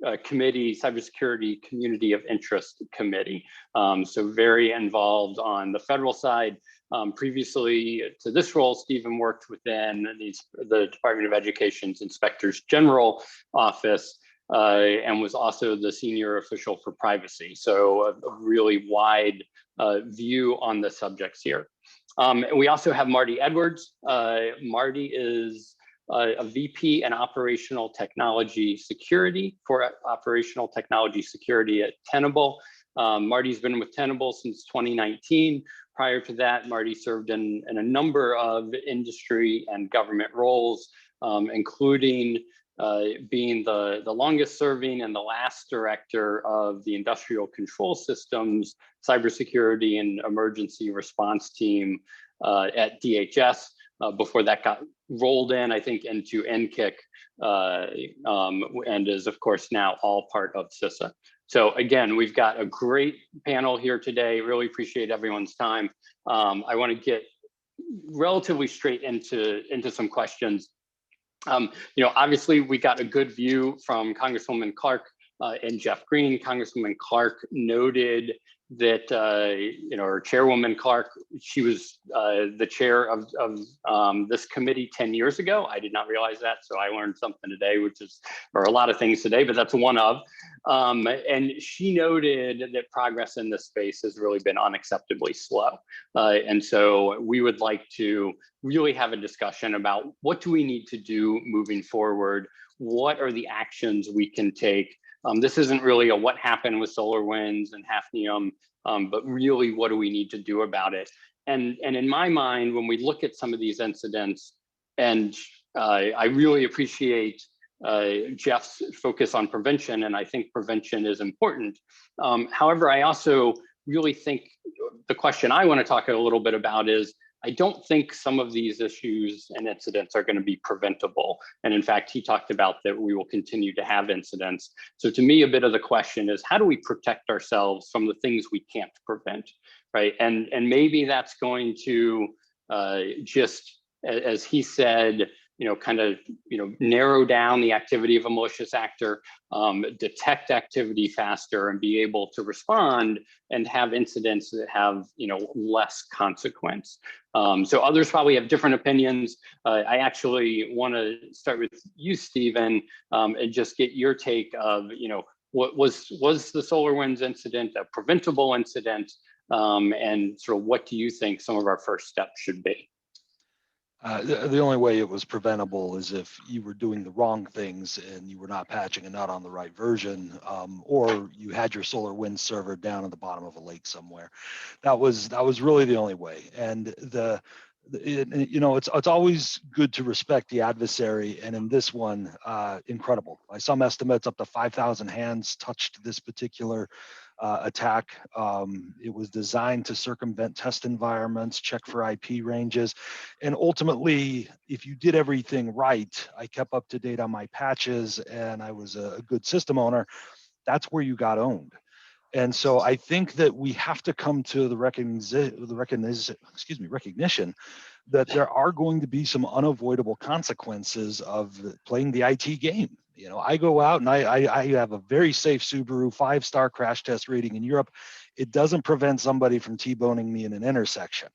Cybersecurity Community of Interest Committee. So very involved on the federal side. Previously to this role, Stephen worked within the Department of Education's Inspectors General Office and was also the senior official for privacy. So a really wide view on the subjects here. We also have Marty Edwards. Marty is a VP in Operational Technology Security for Operational Technology Security at Tenable. Marty's been with Tenable since 2019. Prior to that, Marty served in a number of industry and government roles, including being the longest serving and the last director of the Industrial Control Systems Cybersecurity and Emergency Response Team at DHS. Before that got rolled in, I think, into NCIC, and is, of course, now all part of CISA. So again, we've got a great panel here today. Really appreciate everyone's time. I want to get relatively straight into some questions. Obviously, we got a good view from Congresswoman Clarke and Jeff Greene. Congresswoman Clarke noted that our Chairwoman Clarke, she was the chair of this committee 10 years ago. I did not realize that, so I learned something today, or a lot of things today, but that's one of. And she noted that progress in this space has really been unacceptably slow. And so we would like to really have a discussion about what do we need to do moving forward? What are the actions we can take? This isn't really a what happened with SolarWinds and Hafnium, but really what do we need to do about it? And in my mind, when we look at some of these incidents, and I really appreciate Jeff's focus on prevention, and I think prevention is important. However, I also really think the question I want to talk a little bit about is, I don't think some of these issues and incidents are going to be preventable. And in fact, he talked about that we will continue to have incidents. So to me, a bit of the question is, how do we protect ourselves from the things we can't prevent, right? And maybe that's going to just, as he said, narrow down the activity of a malicious actor, detect activity faster, and be able to respond and have incidents that have less consequence. So others probably have different opinions. I actually want to start with you, Stephen, and just get your take of what was the SolarWinds incident a preventable incident, and sort of what do you think some of our first steps should be?
The only way it was preventable is if you were doing the wrong things and you were not patching and not on the right version, or you had your SolarWinds server down at the bottom of a lake somewhere. That was really the only way. And it's always good to respect the adversary, and in this one, incredible. By some estimates, up to 5,000 hands touched this particular attack. It was designed to circumvent test environments, check for IP ranges, and ultimately, if you did everything right, I kept up to date on my patches, and I was a good system owner, that's where you got owned. And so I think that we have to come to the recognition that there are going to be some unavoidable consequences of playing the IT game. I go out and I have a very safe Subaru 5-star crash test rating in Europe. It doesn't prevent somebody from T-boning me in an intersection.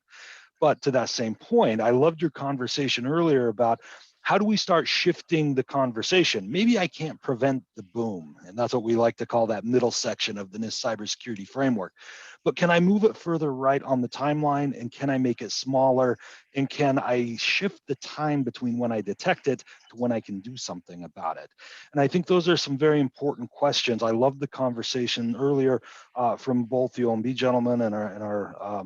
But to that same point, I loved your conversation earlier about how do we start shifting the conversation? Maybe I can't prevent the boom, and that's what we like to call that middle section of the NIST cybersecurity framework. But can I move it further right on the timeline, and can I make it smaller? And can I shift the time between when I detect it to when I can do something about it? And I think those are some very important questions. I love the conversation earlier from both the OMB gentlemen and our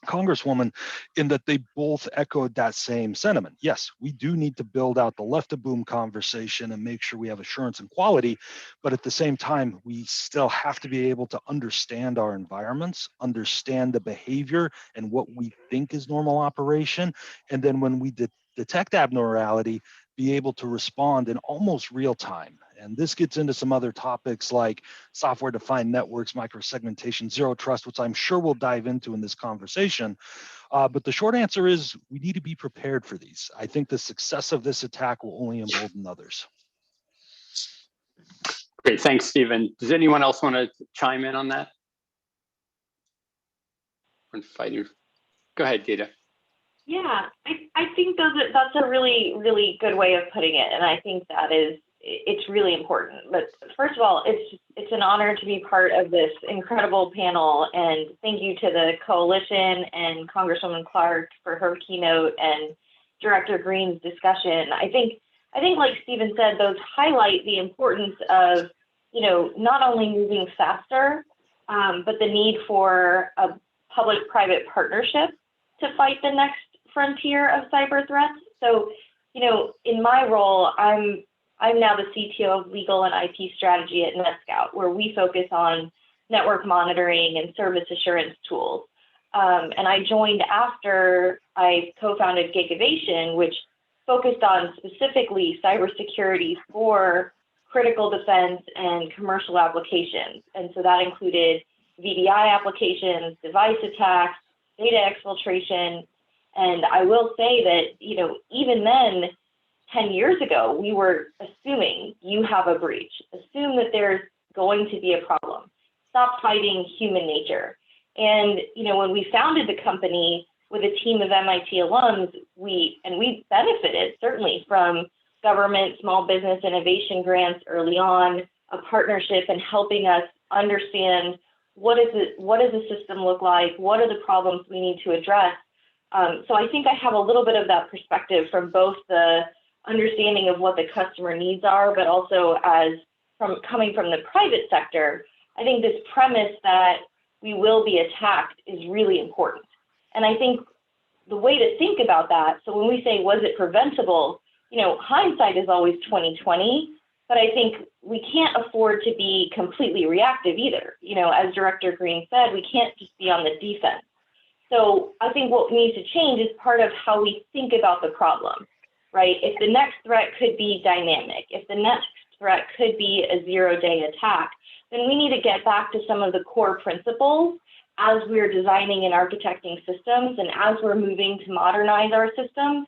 Congresswoman, in that they both echoed that same sentiment. Yes, we do need to build out the left of boom conversation and make sure we have assurance and quality, but at the same time, we still have to be able to understand our environments, understand the behavior and what we think is normal operation, and then when we detect abnormality, be able to respond in almost real time. And this gets into some other topics like software-defined networks, microsegmentation, zero trust, which I'm sure we'll dive into in this conversation. But the short answer is we need to be prepared for these. I think the success of this attack will only embolden others.
Great, thanks, Stephen. Does anyone else want to chime in on that? Go ahead, Gita.
Yeah, I think that's a really, really good way of putting it. And I think it's really important. But first of all, it's an honor to be part of this incredible panel. And thank you to the coalition and Congresswoman Clarke for her keynote and Director Greene's discussion. I think like Stephen said, those highlight the importance of, not only moving faster, but the need for a public-private partnership to fight the next frontier of cyber threats. So, in my role, I'm now the CTO of legal and IT strategy at NetScout, where we focus on network monitoring and service assurance tools. And I joined after I co-founded Gigavation, which focused on specifically cybersecurity for critical defense and commercial applications. And so that included VDI applications, device attacks, data exfiltration. And I will say that, even then, 10 years ago, we were assuming you have a breach, assume that there's going to be a problem. stop fighting human nature. And, when we founded the company with a team of MIT alums, we benefited certainly from government small business innovation grants early on, a partnership and helping us understand what does the system look like, what are the problems we need to address. So I think I have a little bit of that perspective from both the understanding of what the customer needs are, but also coming from the private sector. I think this premise that we will be attacked is really important. And I think the way to think about that, so when we say, was it preventable? Hindsight is always 20/20, but I think we can't afford to be completely reactive either. As Director Greene said, we can't just be on the defense. So I think what needs to change is part of how we think about the problem, right? If the next threat could be dynamic, if the next threat could be a zero-day attack, then we need to get back to some of the core principles as we're designing and architecting systems, and as we're moving to modernize our systems.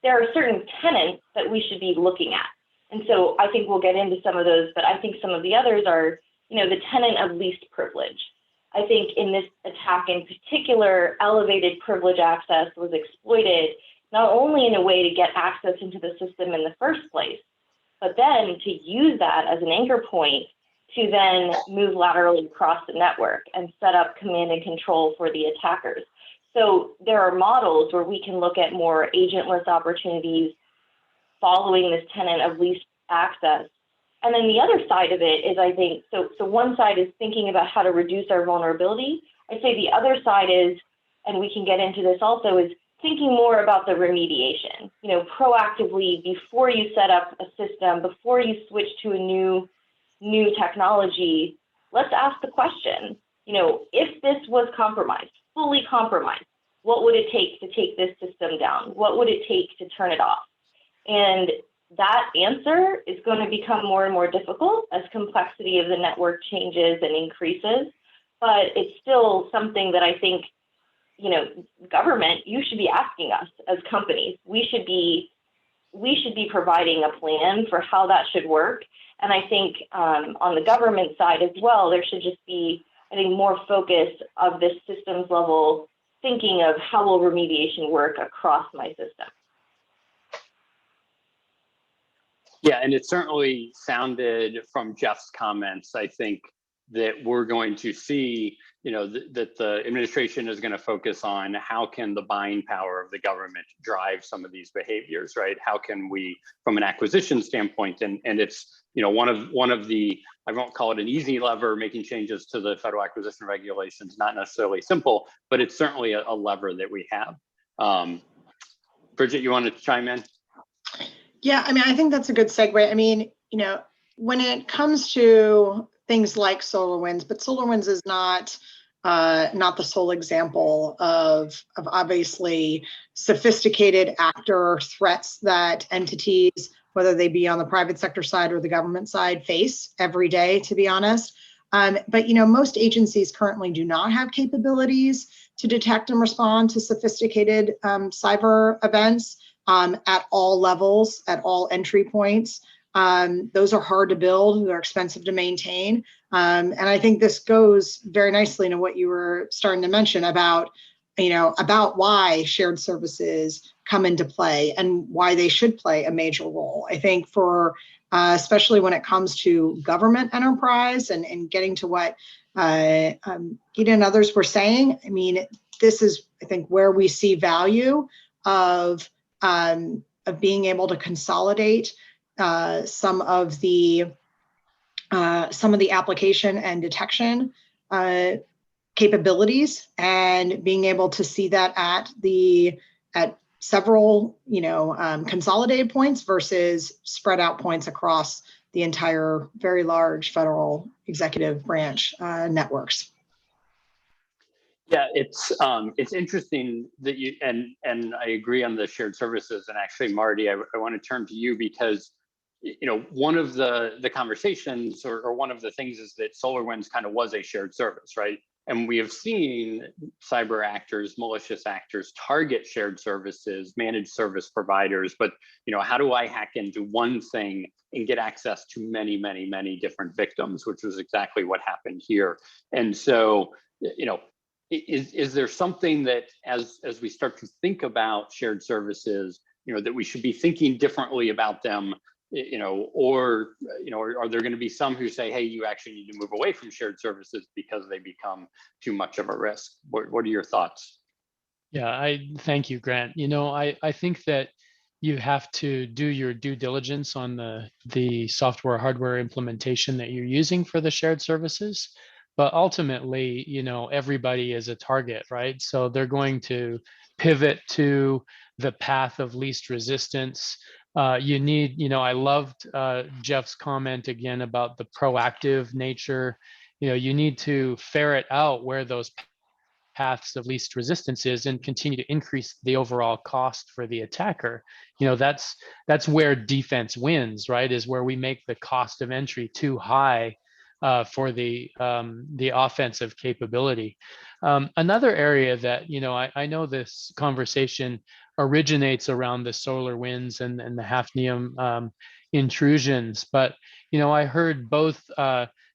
There are certain tenets that we should be looking at. And so I think we'll get into some of those, but I think some of the others are, the tenet of least privilege. I think in this attack in particular, elevated privilege access was exploited, not only in a way to get access into the system in the first place, but then to use that as an anchor point to then move laterally across the network and set up command and control for the attackers. So there are models where we can look at more agentless opportunities following this tenet of least access. And then the other side of it is, I think, so one side is thinking about how to reduce our vulnerability. I'd say the other side is, and we can get into this also, is thinking more about the remediation, proactively before you set up a system, before you switch to a new technology, let's ask the question, if this was compromised, fully compromised, what would it take to take this system down? What would it take to turn it off? And that answer is going to become more and more difficult as complexity of the network changes and increases. But it's still something that I think, government, you should be asking us as companies. We should be providing a plan for how that should work. And I think on the government side as well, there should just be, I think, more focus of this systems level thinking of how will remediation work across my system.
Yeah, and it certainly sounded from Jeff's comments, I think, that we're going to see, that the administration is going to focus on how can the buying power of the government drive some of these behaviors, right? How can we, from an acquisition standpoint, and it's, one of the, I won't call it an easy lever, making changes to the federal acquisition regulations, not necessarily simple, but it's certainly a lever that we have. Bridget, you want to chime in?
Yeah, I think that's a good segue. When it comes to things like SolarWinds, but SolarWinds is not the sole example of obviously sophisticated actor threats that entities, whether they be on the private sector side or the government side, face every day, to be honest. But most agencies currently do not have capabilities to detect and respond to sophisticated cyber events. At all levels, at all entry points. Those are hard to build, they're expensive to maintain. And I think this goes very nicely into what you were starting to mention about why shared services come into play and why they should play a major role. I think for, especially when it comes to government enterprise and getting to what Gita and others were saying, this is, I think, where we see value of being able to consolidate some of the application and detection capabilities, and being able to see that at several consolidated points versus spread out points across the entire very large federal executive branch networks.
Yeah, it's interesting that you, and I agree on the shared services. And actually, Marty, I want to turn to you because, one of the conversations or one of the things is that SolarWinds kind of was a shared service, right? And we have seen cyber actors, malicious actors target shared services, managed service providers. But how do I hack into one thing and get access to many, many, many different victims, which was exactly what happened here. And so, is there something that as we start to think about shared services, that we should be thinking differently about them? Or are there going to be some who say, hey, you actually need to move away from shared services because they become too much of a risk? What are your thoughts?
Yeah, I thank you, Grant. I think that you have to do your due diligence on the software hardware implementation that you're using for the shared services. But ultimately, everybody is a target, right? So they're going to pivot to the path of least resistance. You need, I loved Jeff's comment again about the proactive nature. You need to ferret out where those paths of least resistance is and continue to increase the overall cost for the attacker. That's where defense wins, right? Is where we make the cost of entry too high for the offensive capability. Another area that I know this conversation originates around the SolarWinds and the Hafnium intrusions, but I heard both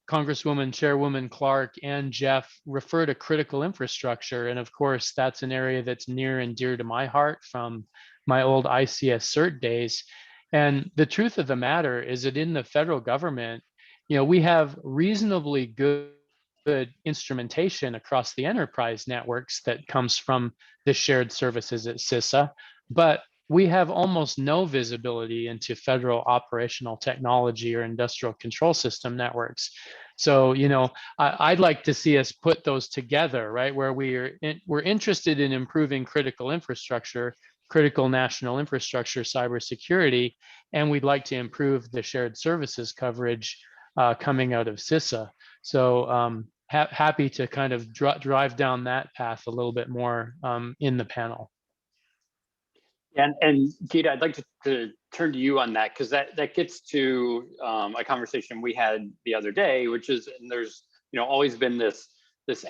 Congresswoman, Chairwoman Clarke, and Jeff refer to critical infrastructure, and of course that's an area that's near and dear to my heart from my old ICS CERT days. And the truth of the matter is that in the federal government, we have reasonably good instrumentation across the enterprise networks that comes from the shared services at CISA, but we have almost no visibility into federal operational technology or industrial control system networks. So, I'd like to see us put those together, right? Where we're interested in improving critical infrastructure, critical national infrastructure, cybersecurity, and we'd like to improve the shared services coverage coming out of CISA. So happy to kind of drive down that path a little bit more in the panel.
And Gita, I'd like to turn to you on that, because that gets to a conversation we had the other day, which is, and there's always been this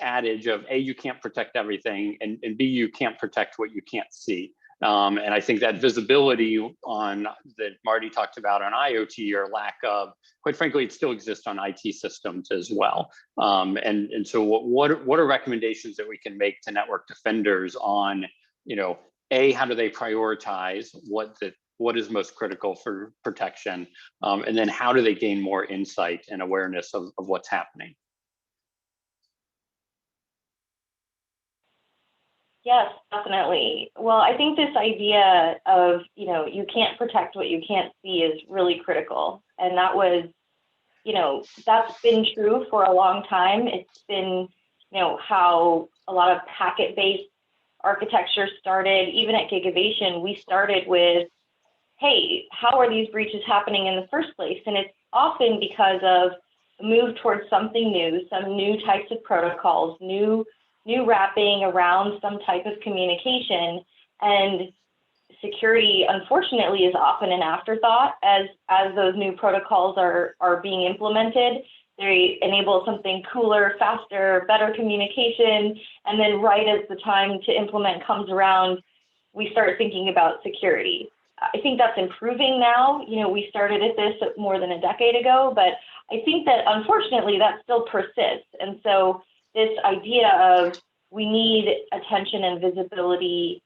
adage of A, you can't protect everything, and B, you can't protect what you can't see. And I think that visibility on that Marty talked about on IoT, or lack of, quite frankly, it still exists on IT systems as well. And so what are recommendations that we can make to network defenders on, A, how do they prioritize what is most critical for protection? And then how do they gain more insight and awareness of what's happening?
Yes, definitely. Well, I think this idea of, you can't protect what you can't see is really critical. And that was, that's been true for a long time. It's been, how a lot of packet-based architecture started. Even at Gigavation, we started with, hey, how are these breaches happening in the first place? And it's often because of a move towards something new, some new types of protocols, new wrapping around some type of communication. And security, unfortunately, is often an afterthought as those new protocols are being implemented. They enable something cooler, faster, better communication. And then right as the time to implement comes around, we start thinking about security. I think that's improving now. We started at this more than a decade ago, but I think that unfortunately that still persists. And so this idea of we need attention and visibility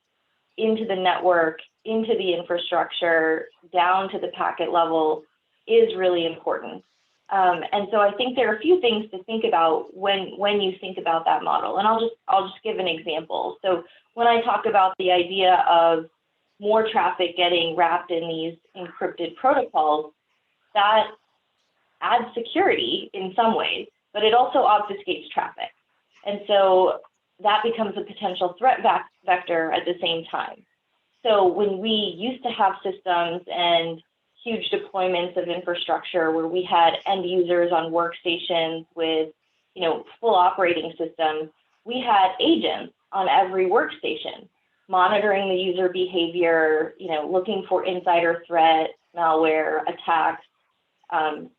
into the network, into the infrastructure, down to the packet level is really important. And so I think there are a few things to think about when you think about that model. And I'll just give an example. So when I talk about the idea of more traffic getting wrapped in these encrypted protocols, that adds security in some ways, but it also obfuscates traffic. And so that becomes a potential threat vector at the same time. So when we used to have systems and huge deployments of infrastructure where we had end users on workstations with, full operating systems, we had agents on every workstation monitoring the user behavior, looking for insider threat, malware, attacks,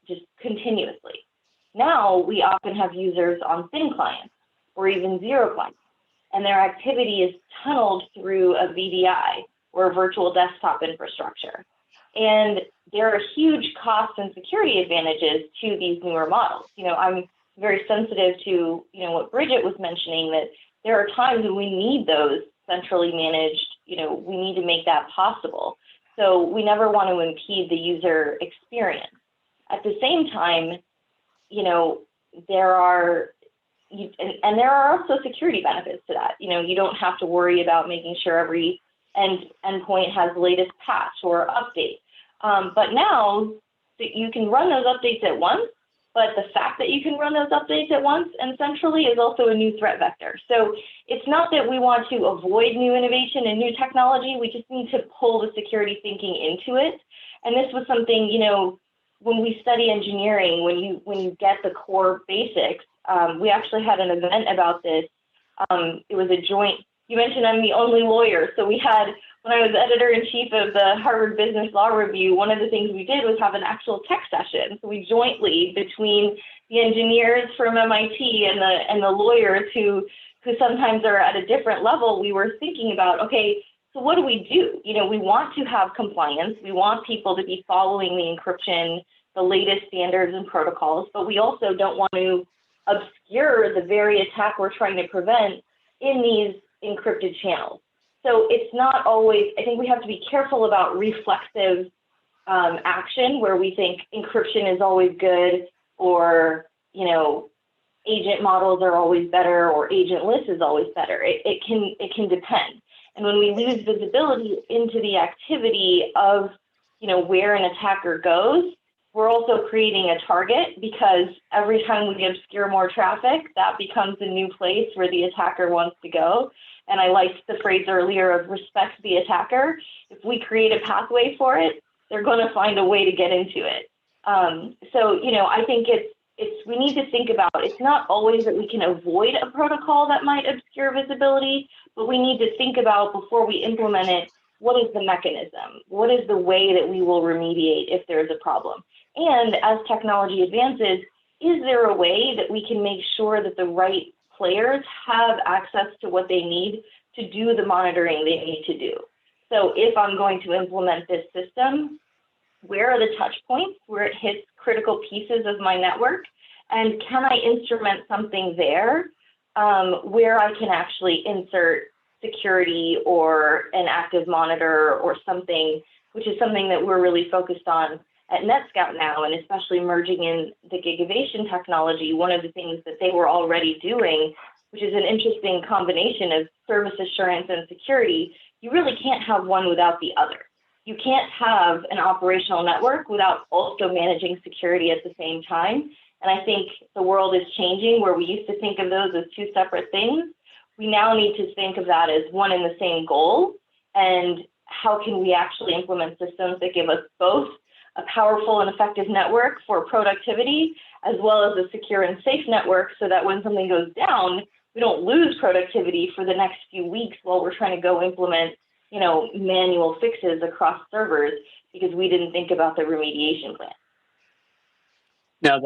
just continuously. Now we often have users on thin clients or even zero clients. And their activity is tunneled through a VDI or a virtual desktop infrastructure. And there are huge cost and security advantages to these newer models. I'm very sensitive to, what Bridget was mentioning, that there are times when we need those centrally managed, we need to make that possible. So we never want to impede the user experience. At the same time, there are also security benefits to that. You don't have to worry about making sure every endpoint has the latest patch or update. But now you can run those updates at once, but the fact that you can run those updates at once and centrally is also a new threat vector. So it's not that we want to avoid new innovation and new technology, we just need to pull the security thinking into it. And this was something, when we study engineering, when you get the core basics, we actually had an event about this. It was a joint, you mentioned I'm the only lawyer. So we had, when I was editor-in-chief of the Harvard Business Law Review, one of the things we did was have an actual tech session. So we jointly, between the engineers from MIT and the lawyers who sometimes are at a different level, we were thinking about, okay, so what do? We want to have compliance. We want people to be following the encryption, the latest standards and protocols, but we also don't want to obscure the very attack we're trying to prevent in these encrypted channels. So it's not always, I think we have to be careful about reflexive action where we think encryption is always good, or, agent models are always better, or agentless is always better. It can depend. And when we lose visibility into the activity of, where an attacker goes, we're also creating a target, because every time we obscure more traffic, that becomes a new place where the attacker wants to go. And I liked the phrase earlier of respect the attacker. If we create a pathway for it, they're going to find a way to get into it. So, I think we need to think about, it's not always that we can avoid a protocol that might obscure visibility, but we need to think about, before we implement it, what is the mechanism? What is the way that we will remediate if there's a problem? And as technology advances, is there a way that we can make sure that the right players have access to what they need to do the monitoring they need to do? So if I'm going to implement this system, where are the touch points where it hits critical pieces of my network? And can I instrument something there where I can actually insert security or an active monitor or something, which is something that we're really focused on at NetScout now, and especially merging in the gigavation technology. One of the things that they were already doing, which is an interesting combination of service assurance and security, you really can't have one without the other. You can't have an operational network without also managing security at the same time. And I think the world is changing, where we used to think of those as two separate things. We now need to think of that as one and the same goal. And how can we actually implement systems that give us both a powerful and effective network for productivity, as well as a secure and safe network, so that when something goes down, we don't lose productivity for the next few weeks while we're trying to go implement, manual fixes across servers because we didn't think about the remediation plan.
Now,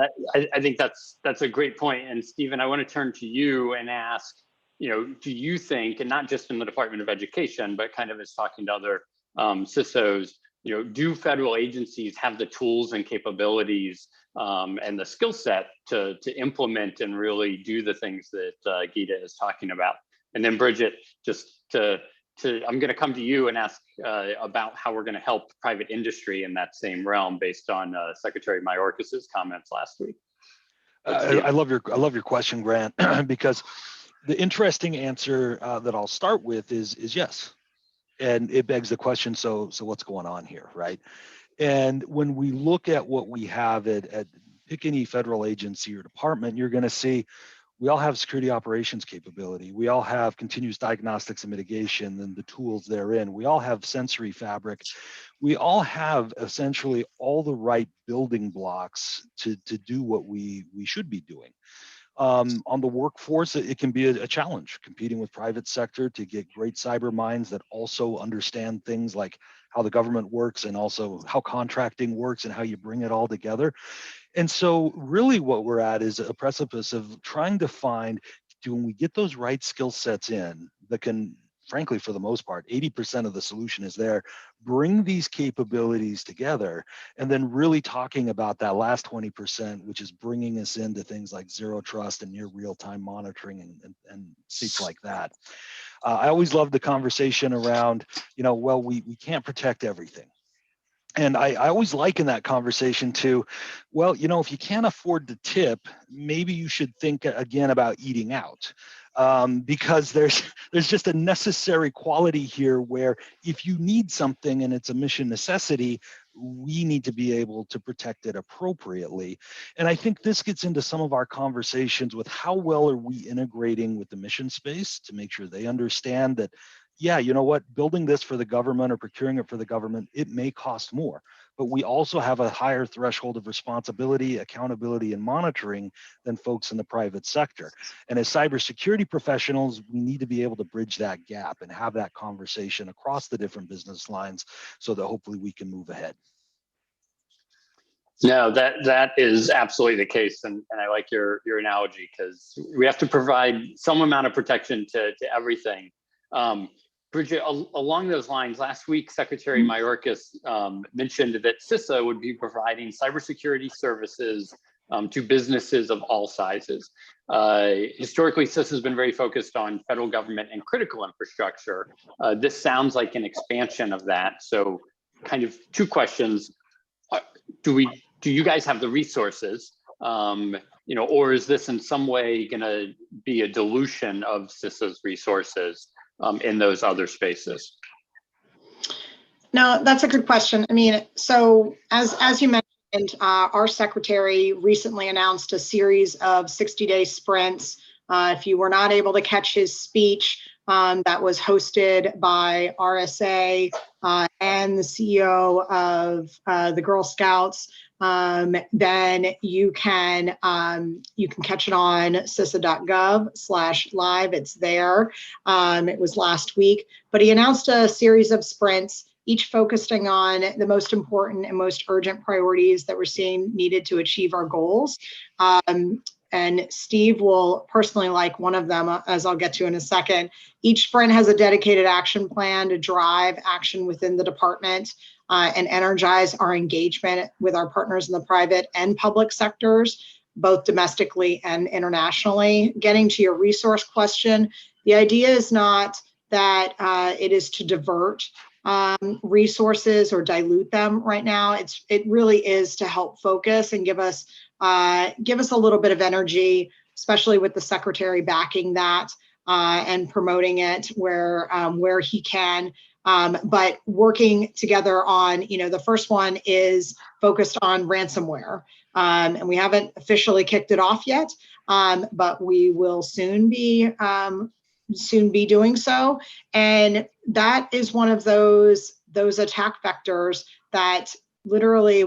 I think that's a great point. And Stephen, I want to turn to you and ask, do you think, and not just in the Department of Education, but kind of as talking to other CISOs, do federal agencies have the tools and capabilities and the skill set to implement and really do the things that Gita is talking about? And then Bridget, just I'm going to come to you and ask about how we're going to help private industry in that same realm based on Secretary Mayorkas's comments last week.
I love your question, Grant, because the interesting answer that I'll start with is yes. And it begs the question, so what's going on here, right? And when we look at what we have at pick any federal agency or department, you're going to see we all have security operations capability. We all have continuous diagnostics and mitigation and the tools therein. We all have sensory fabric. We all have essentially all the right building blocks to do what we should be doing. On the workforce, it can be a challenge competing with private sector to get great cyber minds that also understand things like how the government works and also how contracting works and how you bring it all together. And so really what we're at is a precipice of trying to find, when we get those right skill sets in that can, frankly, for the most part, 80% of the solution is there, bring these capabilities together, and then really talking about that last 20%, which is bringing us into things like zero trust and near real-time monitoring and seats like that. I always love the conversation around, well, we can't protect everything. And I always liken that conversation to, well, if you can't afford to tip, maybe you should think again about eating out. Because there's just a necessary quality here where if you need something and it's a mission necessity, we need to be able to protect it appropriately. And I think this gets into some of our conversations with how well are we integrating with the mission space to make sure they understand that, yeah, you know what, building this for the government or procuring it for the government, it may cost more, but we also have a higher threshold of responsibility, accountability, and monitoring than folks in the private sector. And as cybersecurity professionals, we need to be able to bridge that gap and have that conversation across the different business lines so that hopefully we can move ahead.
No, that is absolutely the case, and I like your analogy, because we have to provide some amount of protection to everything. Bridget, along those lines, last week, Secretary Mayorkas mentioned that CISA would be providing cybersecurity services to businesses of all sizes. Historically, CISA has been very focused on federal government and critical infrastructure. This sounds like an expansion of that. So kind of two questions. Do you guys have the resources, or is this in some way going to be a dilution of CISA's resources in those other spaces?
No, that's a good question. I mean, so as you mentioned, our secretary recently announced a series of 60-day sprints. If you were not able to catch his speech, that was hosted by RSA and the CEO of the Girl Scouts, then you can catch it on CISA.gov/live. It's there. It was last week, but he announced a series of sprints, each focusing on the most important and most urgent priorities that we're seeing needed to achieve our goals. And Steve will personally like one of them, as I'll get to in a second. Each sprint has a dedicated action plan to drive action within the department and energize our engagement with our partners in the private and public sectors, both domestically and internationally. Getting to your resource question, the idea is not that it is to divert resources or dilute them right now. It really is to help focus and give us a little bit of energy, especially with the secretary backing that and promoting it where he can. But working together on, the first one is focused on ransomware. And we haven't officially kicked it off yet, but we will soon be doing so. And that is one of those attack vectors that literally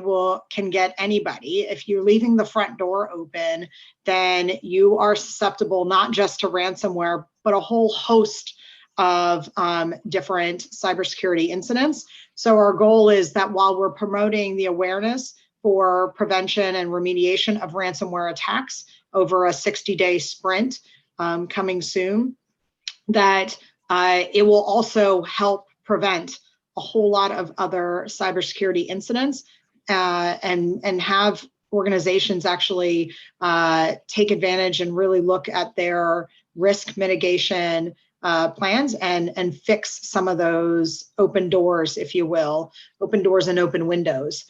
can get anybody. If you're leaving the front door open, then you are susceptible not just to ransomware, but a whole host of different cybersecurity incidents. So our goal is that while we're promoting the awareness for prevention and remediation of ransomware attacks over a 60-day sprint coming soon, that it will also help prevent a whole lot of other cybersecurity incidents and have organizations actually take advantage and really look at their risk mitigation plans and fix some of those open doors, if you will, open doors and open windows.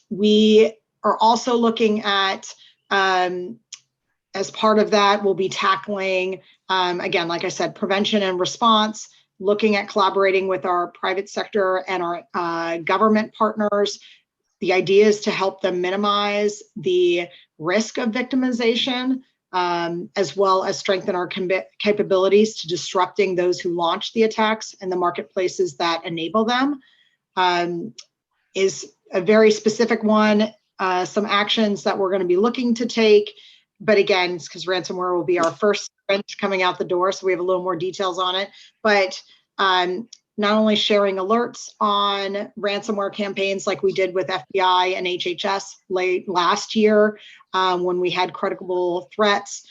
We are also looking at, as part of that, we'll be tackling, again, like I said, prevention and response, looking at collaborating with our private sector and our government partners. The idea is to help them minimize the risk of victimization, as well as strengthen our capabilities to disrupting those who launch the attacks and the marketplaces that enable them. Is a very specific one, some actions that we're going to be looking to take. But again, it's because ransomware will be our first sprint coming out the door, so we have a little more details on it. But not only sharing alerts on ransomware campaigns like we did with FBI and HHS late last year when we had credible threats,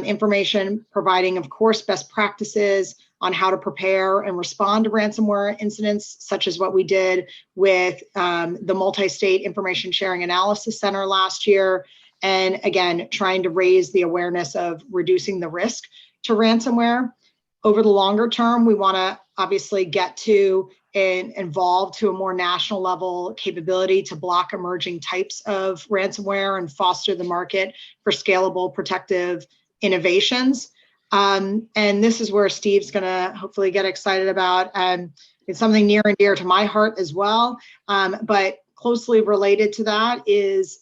information, providing, of course, best practices on how to prepare and respond to ransomware incidents, such as what we did with the Multi-State Information Sharing Analysis Center last year. And again, trying to raise the awareness of reducing the risk to ransomware. Over the longer term, we want to obviously get to and evolve to a more national level capability to block emerging types of ransomware and foster the market for scalable protective innovations. And this is where Steve's going to hopefully get excited about. It's something near and dear to my heart as well. But closely related to that is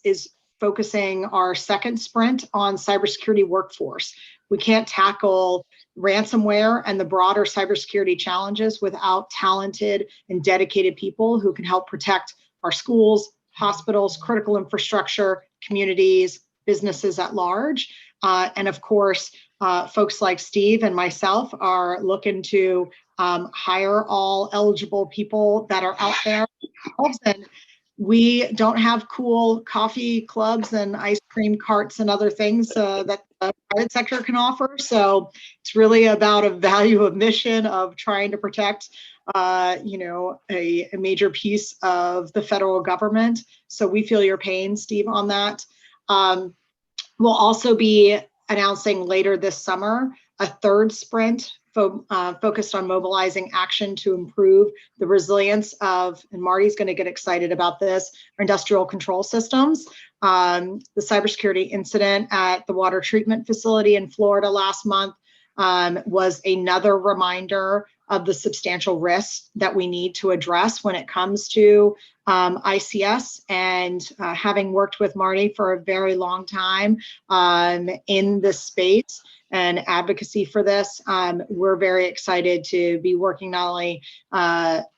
focusing our second sprint on cybersecurity workforce. We can't tackle ransomware and the broader cybersecurity challenges without talented and dedicated people who can help protect our schools, hospitals, critical infrastructure, communities, businesses at large. And of course, folks like Steve and myself are looking to hire all eligible people that are out there. And we don't have cool coffee clubs and ice cream carts and other things that the private sector can offer. So it's really about a value of mission of trying to protect, a major piece of the federal government. So we feel your pain, Steve, on that. We'll also be announcing later this summer a third sprint focused on mobilizing action to improve the resilience of, and Marty's going to get excited about this, our industrial control systems. The cybersecurity incident at the water treatment facility in Florida last month was another reminder of the substantial risks that we need to address when it comes to ICS. And having worked with Marty for a very long time in this space and advocacy for this, we're very excited to be working not only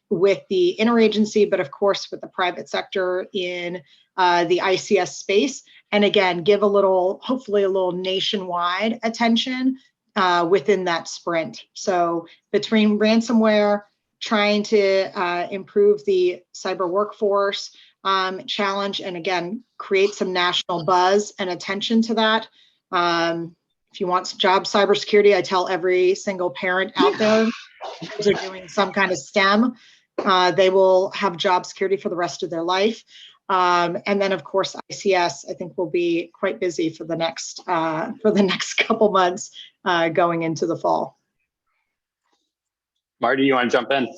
with the interagency, but of course with the private sector in the ICS space. And again, give hopefully a little nationwide attention within that sprint. So between ransomware, trying to improve the cyber workforce challenge, and again, create some national buzz and attention to that. If you want job cybersecurity, I tell every single parent out there, kids are doing some kind of STEM, they will have job security for the rest of their life. And then, of course, ICS, I think, will be quite busy for the next couple months going into the fall.
Marty, you want to jump in?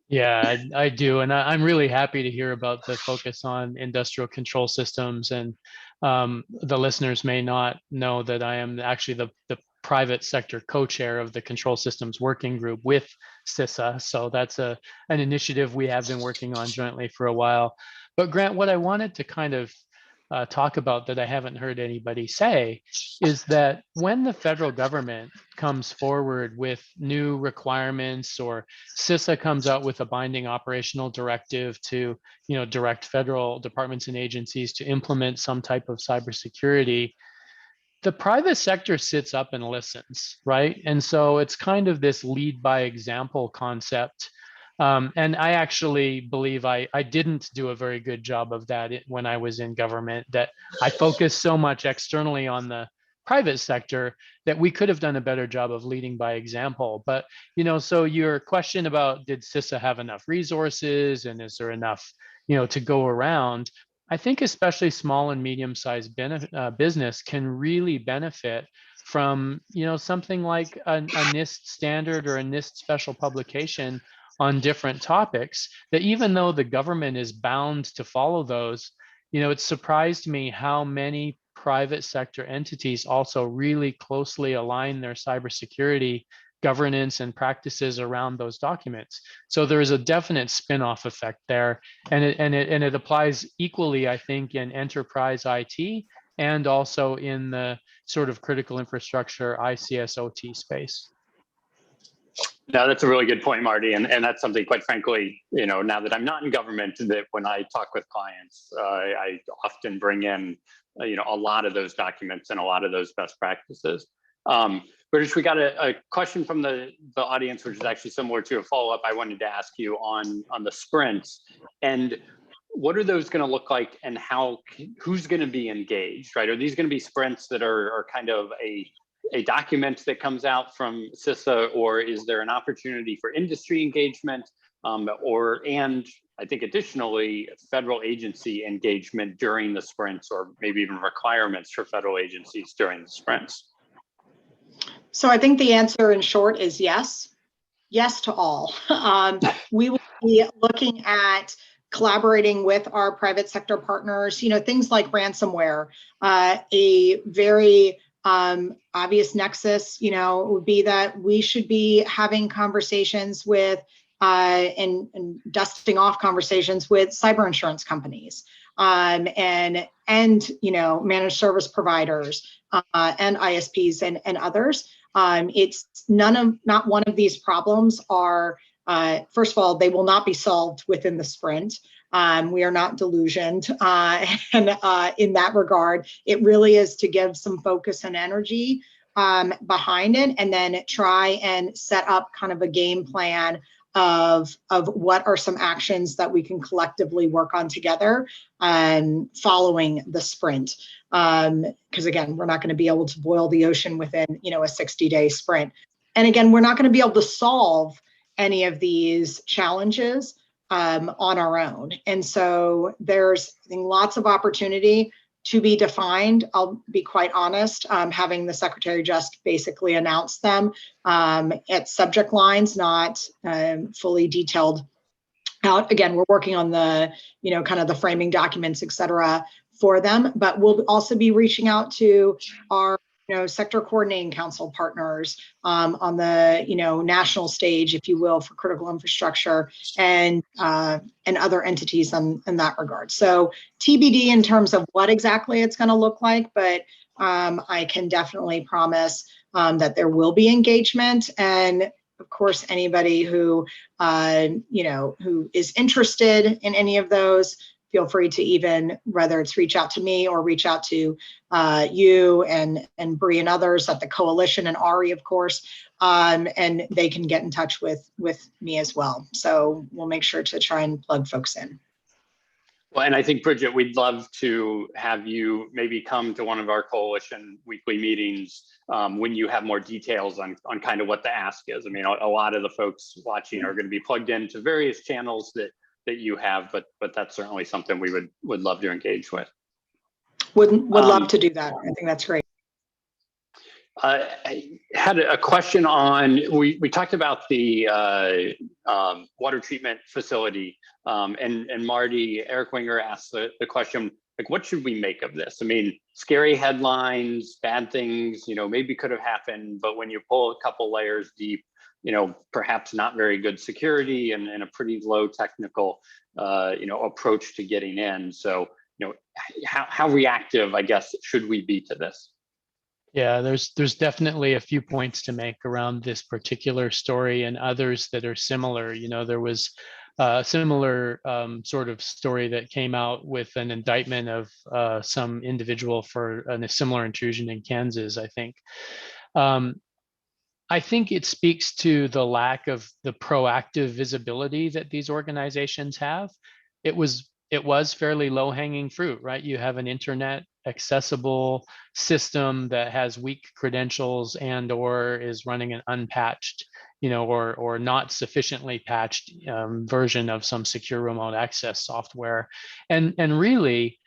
Yeah, I do. And I'm really happy to hear about the focus on industrial control systems. And the listeners may not know that I am actually the private sector co-chair of the Control Systems Working Group with CISA. So that's an initiative we have been working on jointly for a while. But Grant, what I wanted to kind of talk about that I haven't heard anybody say is that when the federal government comes forward with new requirements, or CISA comes out with a binding operational directive to, direct federal departments and agencies to implement some type of cybersecurity, the private sector sits up and listens, right? And so it's kind of this lead by example concept. And I actually believe I didn't do a very good job of that when I was in government, that I focused so much externally on the private sector that we could have done a better job of leading by example. But, so your question about did CISA have enough resources and is there enough, to go around? I think especially small and medium-sized business can really benefit from, something like a NIST standard or a NIST special publication on different topics, that even though the government is bound to follow those, it surprised me how many private sector entities also really closely align their cybersecurity governance and practices around those documents. So there is a definite spin-off effect there, and it applies equally, I think, in enterprise IT and also in the sort of critical infrastructure ICS OT space.
No, that's a really good point, Marty. And that's something, quite frankly, now that I'm not in government, that when I talk with clients, I often bring in, a lot of those documents and a lot of those best practices. Bridget, we got a question from the audience, which is actually similar to a follow-up I wanted to ask you on the sprints. And what are those going to look like, and who's going to be engaged, right? Are these going to be sprints that are kind of a a document that comes out from CISA, or is there an opportunity for industry engagement, and I think additionally, federal agency engagement during the sprints, or maybe even requirements for federal agencies during the sprints?
So I think the answer in short is yes. Yes to all. We will be looking at collaborating with our private sector partners, things like ransomware. A very obvious nexus, would be that we should be having conversations with and dusting off conversations with cyber insurance companies and managed service providers and ISPs and others. It's not one of these problems are, first of all, they will not be solved within the sprint. We are not delusioned. And in that regard, it really is to give some focus and energy behind it, and then try and set up kind of a game plan of what are some actions that we can collectively work on together following the sprint. Because again, we're not going to be able to boil the ocean within a 60-day sprint. And again, we're not going to be able to solve any of these challenges on our own. And so there's, I think, lots of opportunity to be defined. I'll be quite honest, having the Secretary just basically announce them at subject lines, not fully detailed out. Again, we're working on the, kind of the framing documents, et cetera, for them, but we'll also be reaching out to our sector coordinating council partners on the national stage, if you will, for critical infrastructure and other entities in that regard. So TBD in terms of what exactly it's going to look like, but I can definitely promise that there will be engagement. And of course, anybody who who is interested in any of those, feel free to even, whether it's reach out to me or reach out to you and Bree and others at the coalition, and Ari, of course, and they can get in touch with me as well. So we'll make sure to try and plug folks in.
Well, and I think, Bridget, we'd love to have you maybe come to one of our coalition weekly meetings when you have more details on kind of what the ask is. I mean, a lot of the folks watching are going to be plugged into various channels that you have, but that's certainly something we would love to engage with. Would
love to do that. I think that's great.
I had a question on, we talked about the water treatment facility, and Marty, Eric Winger asked the question, like, what should we make of this? I mean, scary headlines, bad things, maybe could have happened, but when you pull a couple layers deep, perhaps not very good security and a pretty low technical, approach to getting in. So, how reactive, I guess, should we be to this?
Yeah, there's definitely a few points to make around this particular story and others that are similar. There was a similar sort of story that came out with an indictment of some individual for a similar intrusion in Kansas, I think. I think it speaks to the lack of the proactive visibility that these organizations have. It was fairly low-hanging fruit, right? You have an internet accessible system that has weak credentials and or is running an unpatched, or not sufficiently patched version of some secure remote access software. And really,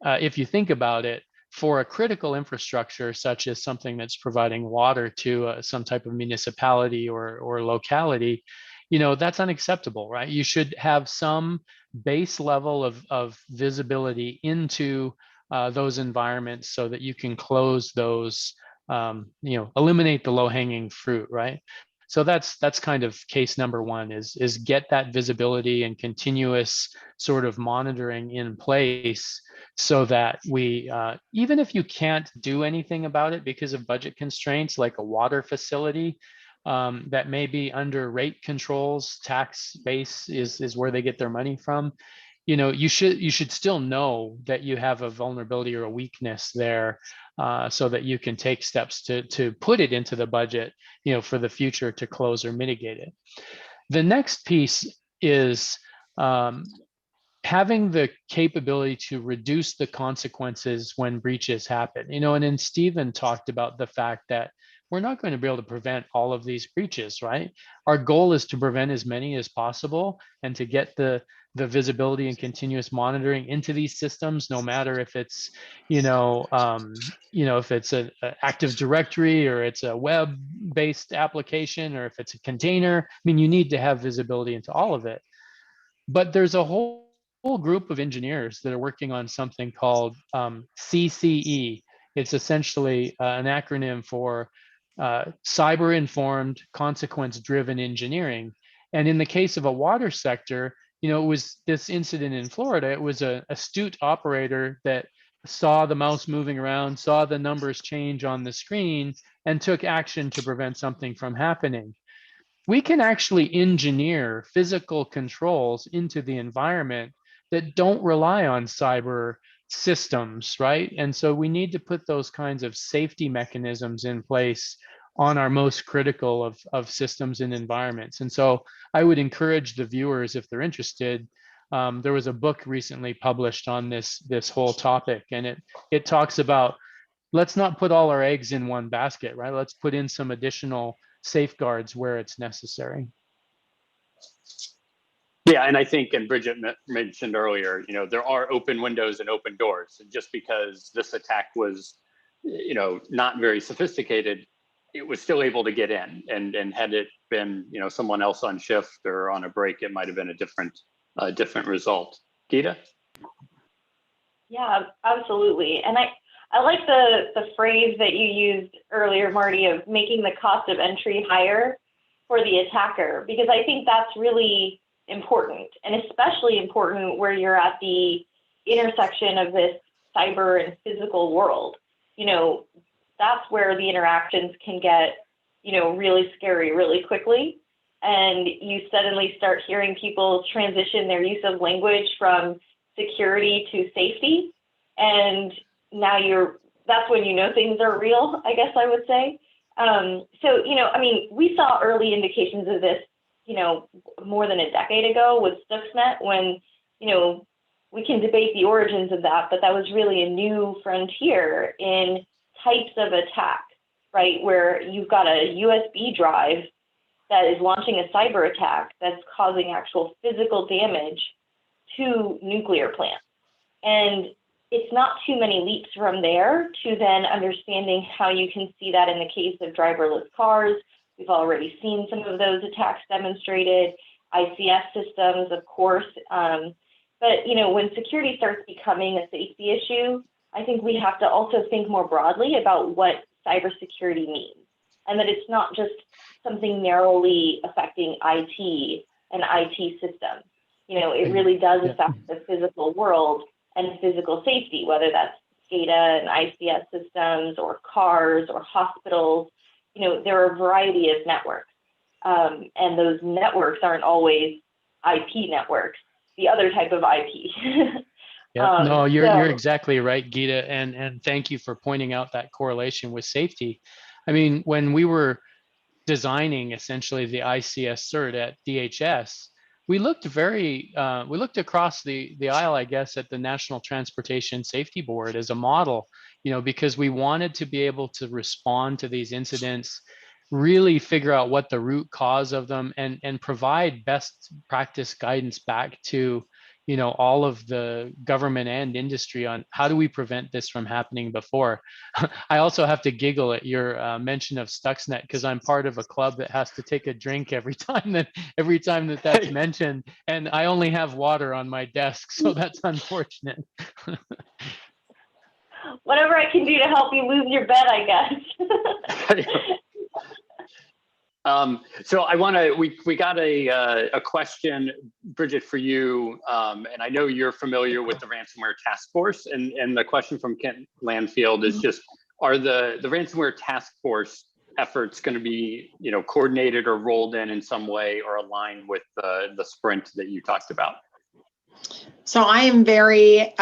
if you think about it, for a critical infrastructure, such as something that's providing water to some type of municipality or locality, that's unacceptable, right? You should have some base level of visibility into those environments so that you can close those, eliminate the low-hanging fruit, right? So that's kind of case number one, is get that visibility and continuous sort of monitoring in place so that we, even if you can't do anything about it because of budget constraints, like a water facility that may be under rate controls, tax base is where they get their money from, you should still know that you have a vulnerability or a weakness there, so that you can take steps to put it into the budget, for the future to close or mitigate it. The next piece is having the capability to reduce the consequences when breaches happen. And then Stephen talked about the fact that we're not going to be able to prevent all of these breaches, right? Our goal is to prevent as many as possible and to get the visibility and continuous monitoring into these systems, no matter if it's, if it's an Active Directory or it's a web-based application or if it's a container. I mean, you need to have visibility into all of it. But there's a whole group of engineers that are working on something called CCE. It's essentially an acronym for cyber-informed, consequence-driven engineering. And in the case of a water sector, it was this incident in Florida. It was an astute operator that saw the mouse moving around, saw the numbers change on the screen, and took action to prevent something from happening. We can actually engineer physical controls into the environment that don't rely on cyber systems, right? And so we need to put those kinds of safety mechanisms in place on our most critical of systems and environments. And so I would encourage the viewers, if they're interested, there was a book recently published on this whole topic, and it talks about, let's not put all our eggs in one basket, right? Let's put in some additional safeguards where it's necessary.
Yeah, and I think, and Bridget mentioned earlier, there are open windows and open doors. And just because this attack was, not very sophisticated, it was still able to get in. And had it been, someone else on shift or on a break, it might have been a different result. Gita?
Yeah, absolutely. And I like the phrase that you used earlier, Marty, of making the cost of entry higher for the attacker, because I think that's really important, and especially important where you're at the intersection of this cyber and physical world. That's where the interactions can get, really scary really quickly. And you suddenly start hearing people transition their use of language from security to safety. And now that's when things are real, I guess I would say. So, we saw early indications of this, more than a decade ago with Stuxnet, when, we can debate the origins of that, but that was really a new frontier in types of attack, right? Where you've got a USB drive that is launching a cyber attack that's causing actual physical damage to nuclear plants. And it's not too many leaps from there to then understanding how you can see that in the case of driverless cars. We've already seen some of those attacks demonstrated, ICS systems, of course. But when security starts becoming a safety issue, I think we have to also think more broadly about what cybersecurity means, and that it's not just something narrowly affecting IT and IT systems. It really does affect the physical world and physical safety, whether that's SCADA and ICS systems or cars or hospitals. There are a variety of networks, and those networks aren't always IP networks, the other type of IP.
Yeah, no, you're exactly right, Gita, and thank you for pointing out that correlation with safety. I mean, when we were designing essentially the ICS cert at DHS, we looked across the aisle, I guess, at the National Transportation Safety Board as a model, because we wanted to be able to respond to these incidents, really figure out what the root cause of them, and provide best practice guidance back to all of the government and industry on how do we prevent this from happening before. I also have to giggle at your mention of Stuxnet, because I'm part of a club that has to take a drink every time that's mentioned, and I only have water on my desk, so that's unfortunate.
Whatever I can do to help you lose your bet, I guess.
So I want to, we got a question, Bridget, for you, and I know you're familiar with the ransomware task force, and the question from Kent Landfield is just, are the ransomware task force efforts going to be, coordinated or rolled in some way or aligned with the sprint that you talked about?
So I am very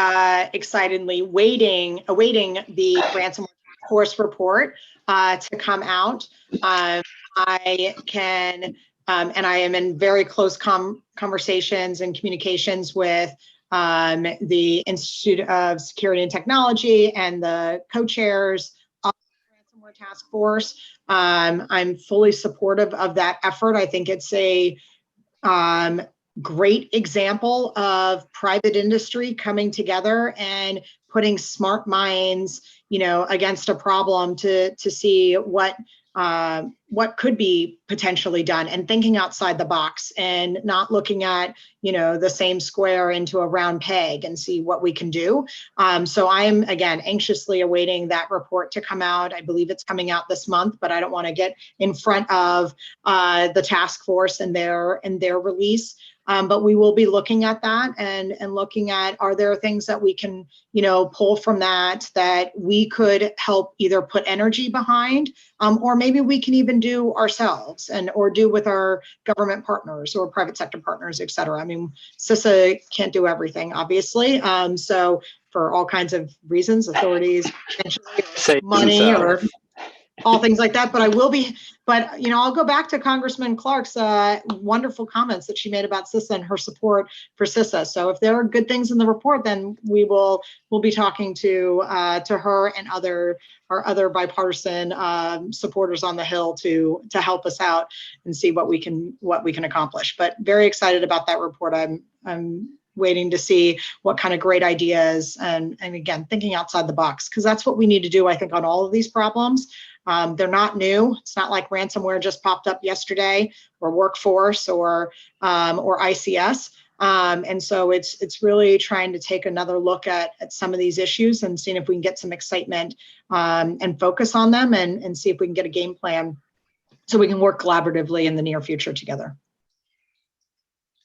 excitedly awaiting the ransomware task force report to come out. I can, and I am in very close conversations and communications with the Institute of Security and Technology and the co-chairs of the ransomware task force. I'm fully supportive of that effort. I think it's a great example of private industry coming together and putting smart minds, against a problem to see what could be potentially done, and thinking outside the box and not looking at, the same square into a round peg, and see what we can do. So I'm, again, anxiously awaiting that report to come out. I believe it's coming out this month, but I don't want to get in front of the task force and their release. But we will be looking at that and looking at, are there things that we can, pull from that we could help either put energy behind, or maybe we can even do ourselves or do with our government partners or private sector partners, et cetera. I mean, CISA can't do everything, obviously. So for all kinds of reasons, authorities, money, or all things like that. But I'll go back to Congressman Clarke's wonderful comments that she made about CISA and her support for CISA. So if there are good things in the report, then we'll be talking to her and our other bipartisan supporters on the Hill to help us out and see what we can accomplish. But very excited about that report. I'm waiting to see what kind of great ideas and again, thinking outside the box, because that's what we need to do, I think, on all of these problems. They're not new. It's not like ransomware just popped up yesterday, or Workforce, or ICS. And so it's really trying to take another look at some of these issues and seeing if we can get some excitement and focus on them, and see if we can get a game plan so we can work collaboratively in the near future together.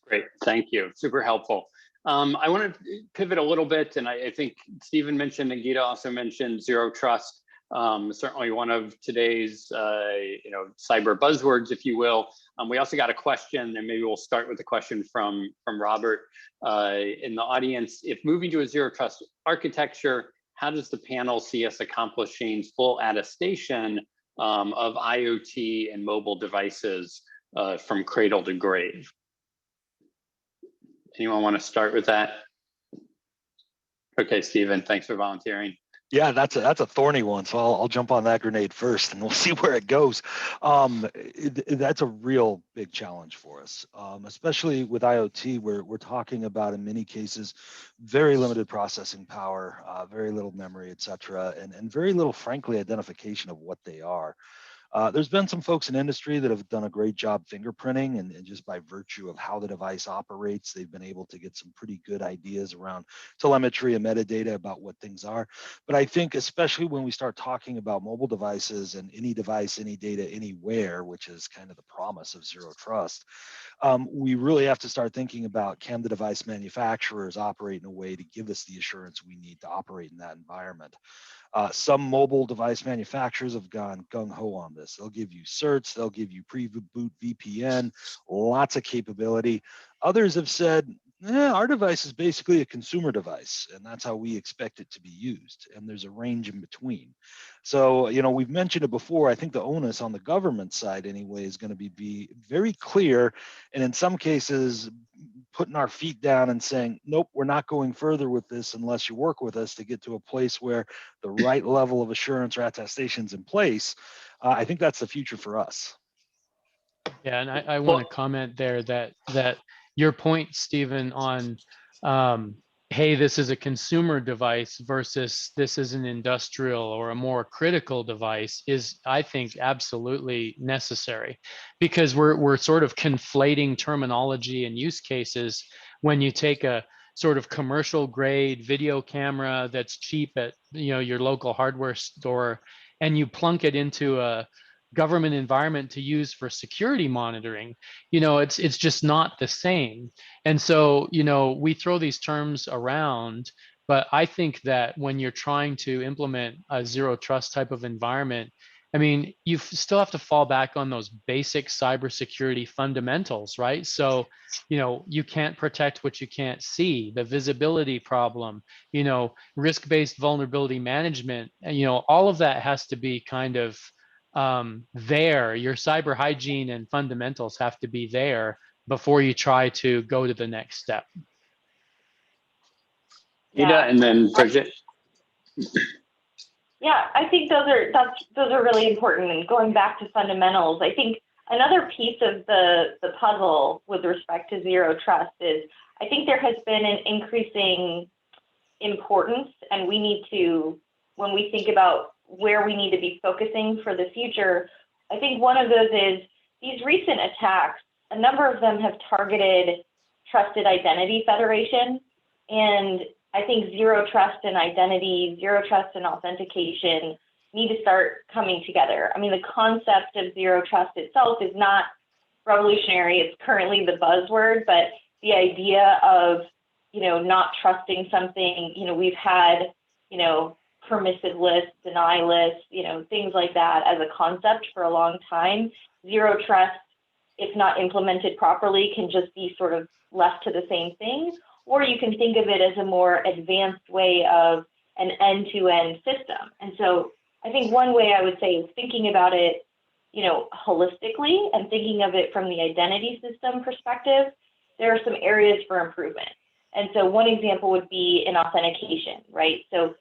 Great, thank you. Super helpful. I want to pivot a little bit, and I think Stephen mentioned and Gita also mentioned zero trust. Certainly one of today's cyber buzzwords, if you will. We also got a question, and maybe we'll start with a question from Robert in the audience. If moving to a zero trust architecture, how does the panel see us accomplishing full attestation of IoT and mobile devices from cradle to grave? Anyone want to start with that? Okay, Stephen, thanks for volunteering.
Yeah, that's a thorny one, so I'll jump on that grenade first, and we'll see where it goes. That's a real big challenge for us, especially with IoT, where we're talking about, in many cases, very limited processing power, very little memory, et cetera, and very little, frankly, identification of what they are. There's been some folks in industry that have done a great job fingerprinting, and just by virtue of how the device operates, they've been able to get some pretty good ideas around telemetry and metadata about what things are. But I think especially when we start talking about mobile devices and any device, any data, anywhere, which is kind of the promise of zero trust, we really have to start thinking about, can the device manufacturers operate in a way to give us the assurance we need to operate in that environment? Some mobile device manufacturers have gone gung-ho on this. They'll give you certs, they'll give you pre-boot VPN, lots of capability. Others have said, our device is basically a consumer device, and that's how we expect it to be used. And there's a range in between. So, we've mentioned it before. I think the onus on the government side anyway is going to be very clear, and in some cases, putting our feet down and saying, nope, we're not going further with this unless you work with us to get to a place where the right level of assurance or attestation's in place. I think that's the future for us.
Yeah, and I want to comment there that your point, Stephen, on hey, this is a consumer device versus this is an industrial or a more critical device is, I think, absolutely necessary, because we're sort of conflating terminology and use cases when you take a sort of commercial grade video camera that's cheap at your local hardware store, and you plunk it into a government environment to use for security monitoring. It's just not the same. And so we throw these terms around, but I think that when you're trying to implement a zero trust type of environment, you still have to fall back on those basic cybersecurity fundamentals, right? So, you can't protect what you can't see, the visibility problem, risk-based vulnerability management, all of that has to be kind of there. Your cyber hygiene and fundamentals have to be there before you try to go to the next step.
Gita, and then Bridget.
Yeah, I think those are really important. And going back to fundamentals, I think another piece of the puzzle with respect to zero trust is I think there has been an increasing importance, and we need to, when we think about where we need to be focusing for the future, I think one of those is these recent attacks, a number of them have targeted trusted identity federation. And I think zero trust and identity, zero trust and authentication need to start coming together. I mean, the concept of zero trust itself is not revolutionary. It's currently the buzzword, but the idea of, not trusting something, we've had, permissive lists, deny lists, things like that as a concept for a long time. Zero trust, if not implemented properly, can just be sort of left to the same thing. Or you can think of it as a more advanced way of an end-to-end system. And so I think one way I would say is thinking about it, holistically and thinking of it from the identity system perspective. There are some areas for improvement. And so one example would be in authentication, right? So,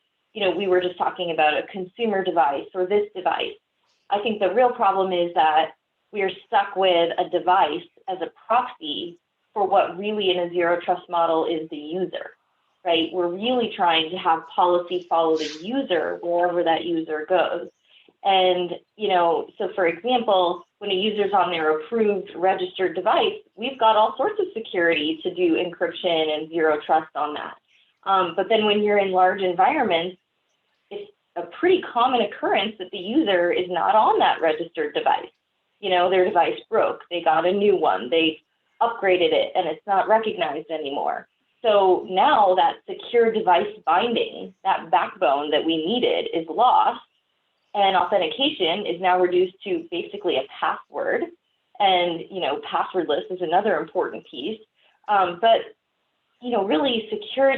we were just talking about a consumer device or this device. I think the real problem is that we are stuck with a device as a proxy for what really in a zero trust model is the user, right? We're really trying to have policy follow the user wherever that user goes. And, so for example, when a user's on their approved registered device, we've got all sorts of security to do encryption and zero trust on that. But then when you're in large environments, it's a pretty common occurrence that the user is not on that registered device. Their device broke, they got a new one, they upgraded it, and it's not recognized anymore. So now that secure device binding, that backbone that we needed, is lost, and authentication is now reduced to basically a password. And, passwordless is another important piece. But, really secure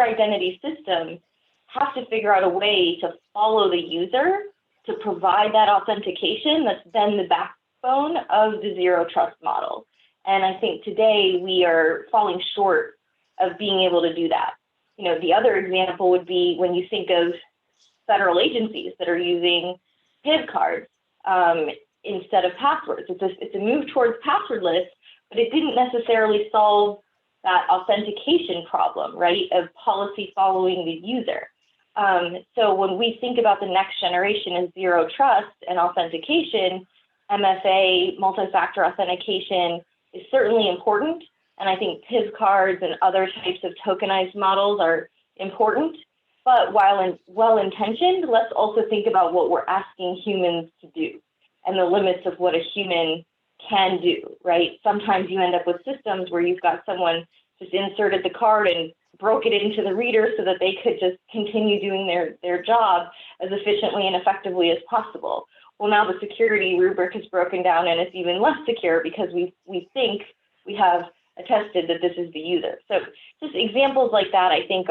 identity systems have to figure out a way to follow the user to provide that authentication that's then the backbone of the zero trust model. And I think today we are falling short of being able to do that. The other example would be when you think of federal agencies that are using PIV cards instead of passwords. It's a move towards passwordless, but it didn't necessarily solve that authentication problem, right, of policy following the user. So when we think about the next generation of zero trust and authentication, MFA, multi-factor authentication, is certainly important. And I think PIV cards and other types of tokenized models are important. But while well-intentioned, let's also think about what we're asking humans to do and the limits of what a human can do, right? Sometimes you end up with systems where you've got someone just inserted the card and broke it into the reader so that they could just continue doing their job as efficiently and effectively as possible. Well, now the security rubric is broken down and it's even less secure because we think we have attested that this is the user. So just examples like that, I think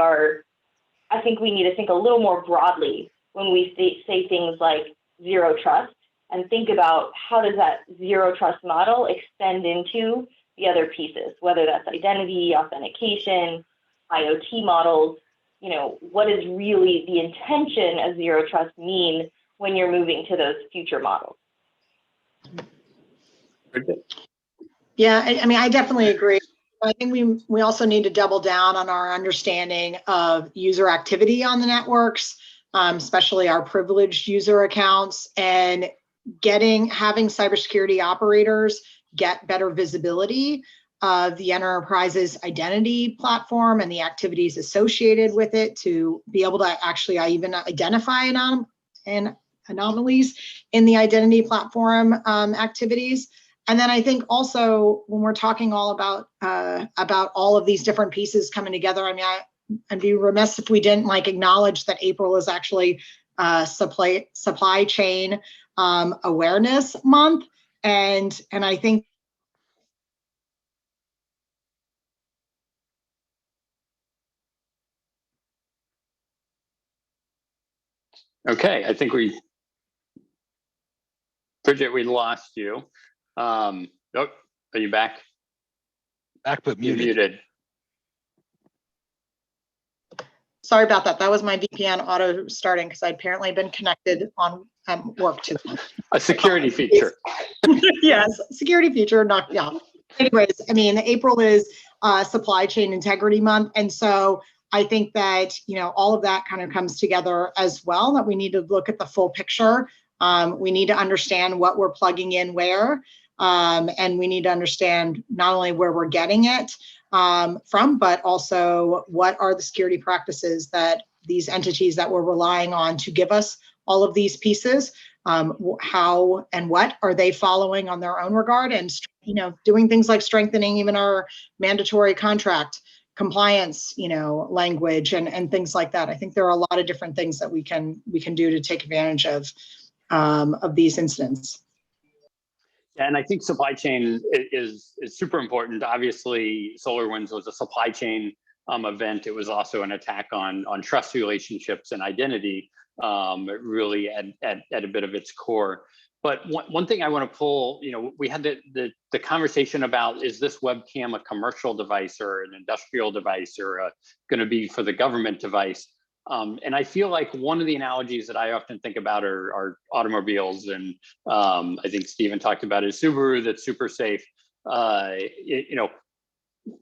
we need to think a little more broadly when we say things like zero trust, and think about how does that zero trust model extend into the other pieces, whether that's identity, authentication, IoT models. What does really the intention of zero trust mean when you're moving to those future models?
Yeah, I definitely agree. I think we also need to double down on our understanding of user activity on the networks, especially our privileged user accounts, and having cybersecurity operators get better visibility of the enterprise's identity platform and the activities associated with it to be able to actually even identify anomalies in the identity platform activities. And then I think also when we're talking all about all of these different pieces coming together, I'd be remiss if we didn't acknowledge that April is actually supply chain awareness month, and I think.
Okay, I think Bridget, we lost you. Are you back?
Back but
You're
muted.
muted.
Sorry about that. That was my VPN auto starting because I'd apparently been connected on work too.
A security feature.
Yes, security feature, not, yeah. Anyways, I mean, April is Supply Chain Integrity Month. And so I think that, you know, all of that kind of comes together as well, that we need to look at the full picture. We need to understand what we're plugging in where, and we need to understand not only where we're getting it from, but also what are the security practices that these entities that we're relying on to give us all of these pieces, how and what are they following on their own regard, and, you know, doing things like strengthening even our mandatory contract compliance, you know, language and things like that. I think there are a lot of different things that we can do to take advantage of these incidents.
Yeah, and I think supply chain is super important. Obviously, SolarWinds was a supply chain event. It was also an attack on trust relationships and identity, really at a bit of its core. But one thing I want to pull, you know, we had the conversation about, is this webcam a commercial device or an industrial device or going to be for the government device? And I feel like one of the analogies that I often think about are automobiles, and I think Stephen talked about is Subaru, that's super safe. You know,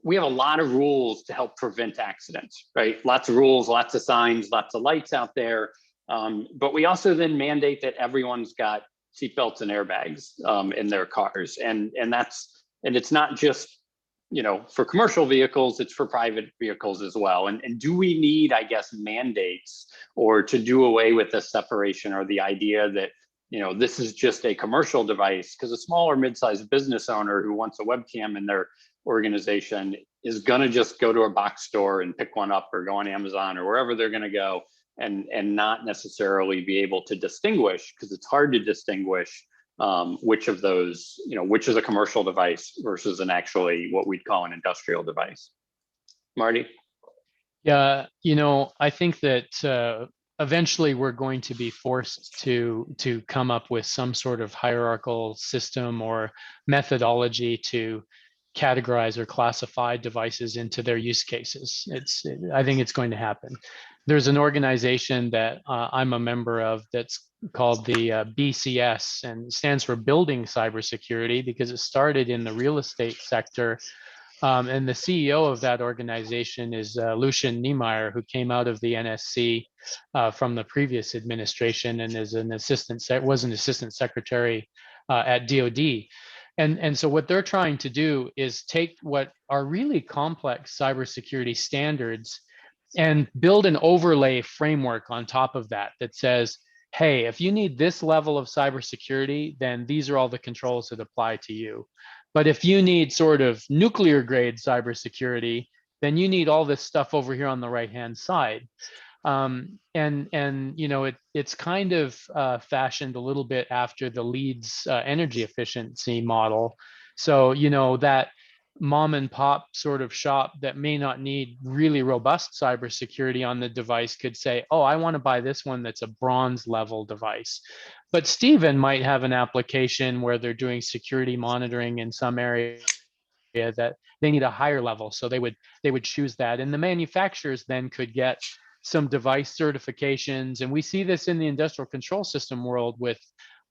we have a lot of rules to help prevent accidents, right? Lots of rules, lots of signs, lots of lights out there. But we also then mandate that everyone's got seatbelts and airbags in their cars, and it's not just, you know, for commercial vehicles, it's for private vehicles as well. And do we need, I guess, mandates or to do away with the separation, or the idea that, you know, this is just a commercial device? Because a small or mid-sized business owner who wants a webcam in their organization is going to just go to a box store and pick one up, or go on Amazon or wherever they're going to go, and not necessarily be able to distinguish, because it's hard to distinguish which of those, you know, which is a commercial device versus an actually what we'd call an industrial device. Marty?
Yeah, you know, I think that eventually we're going to be forced to come up with some sort of hierarchical system or methodology to categorize or classify devices into their use cases. I think it's going to happen. There's an organization that I'm a member of that's called the BCS, and stands for Building Cybersecurity, because it started in the real estate sector. And the CEO of that organization is Lucian Niemeyer, who came out of the NSC from the previous administration, and is was an assistant secretary at DoD. And so what they're trying to do is take what are really complex cybersecurity standards and build an overlay framework on top of that that says, hey, if you need this level of cybersecurity, then these are all the controls that apply to you. But if you need sort of nuclear grade cybersecurity, then you need all this stuff over here on the right-hand side. And you know, it's kind of fashioned a little bit after the Leeds energy efficiency model. So, you know, that mom and pop sort of shop that may not need really robust cybersecurity on the device could say, oh, I want to buy this one that's a bronze level device. But Stephen might have an application where they're doing security monitoring in some area that they need a higher level. So they would choose that. And the manufacturers then could get some device certifications. And we see this in the industrial control system world with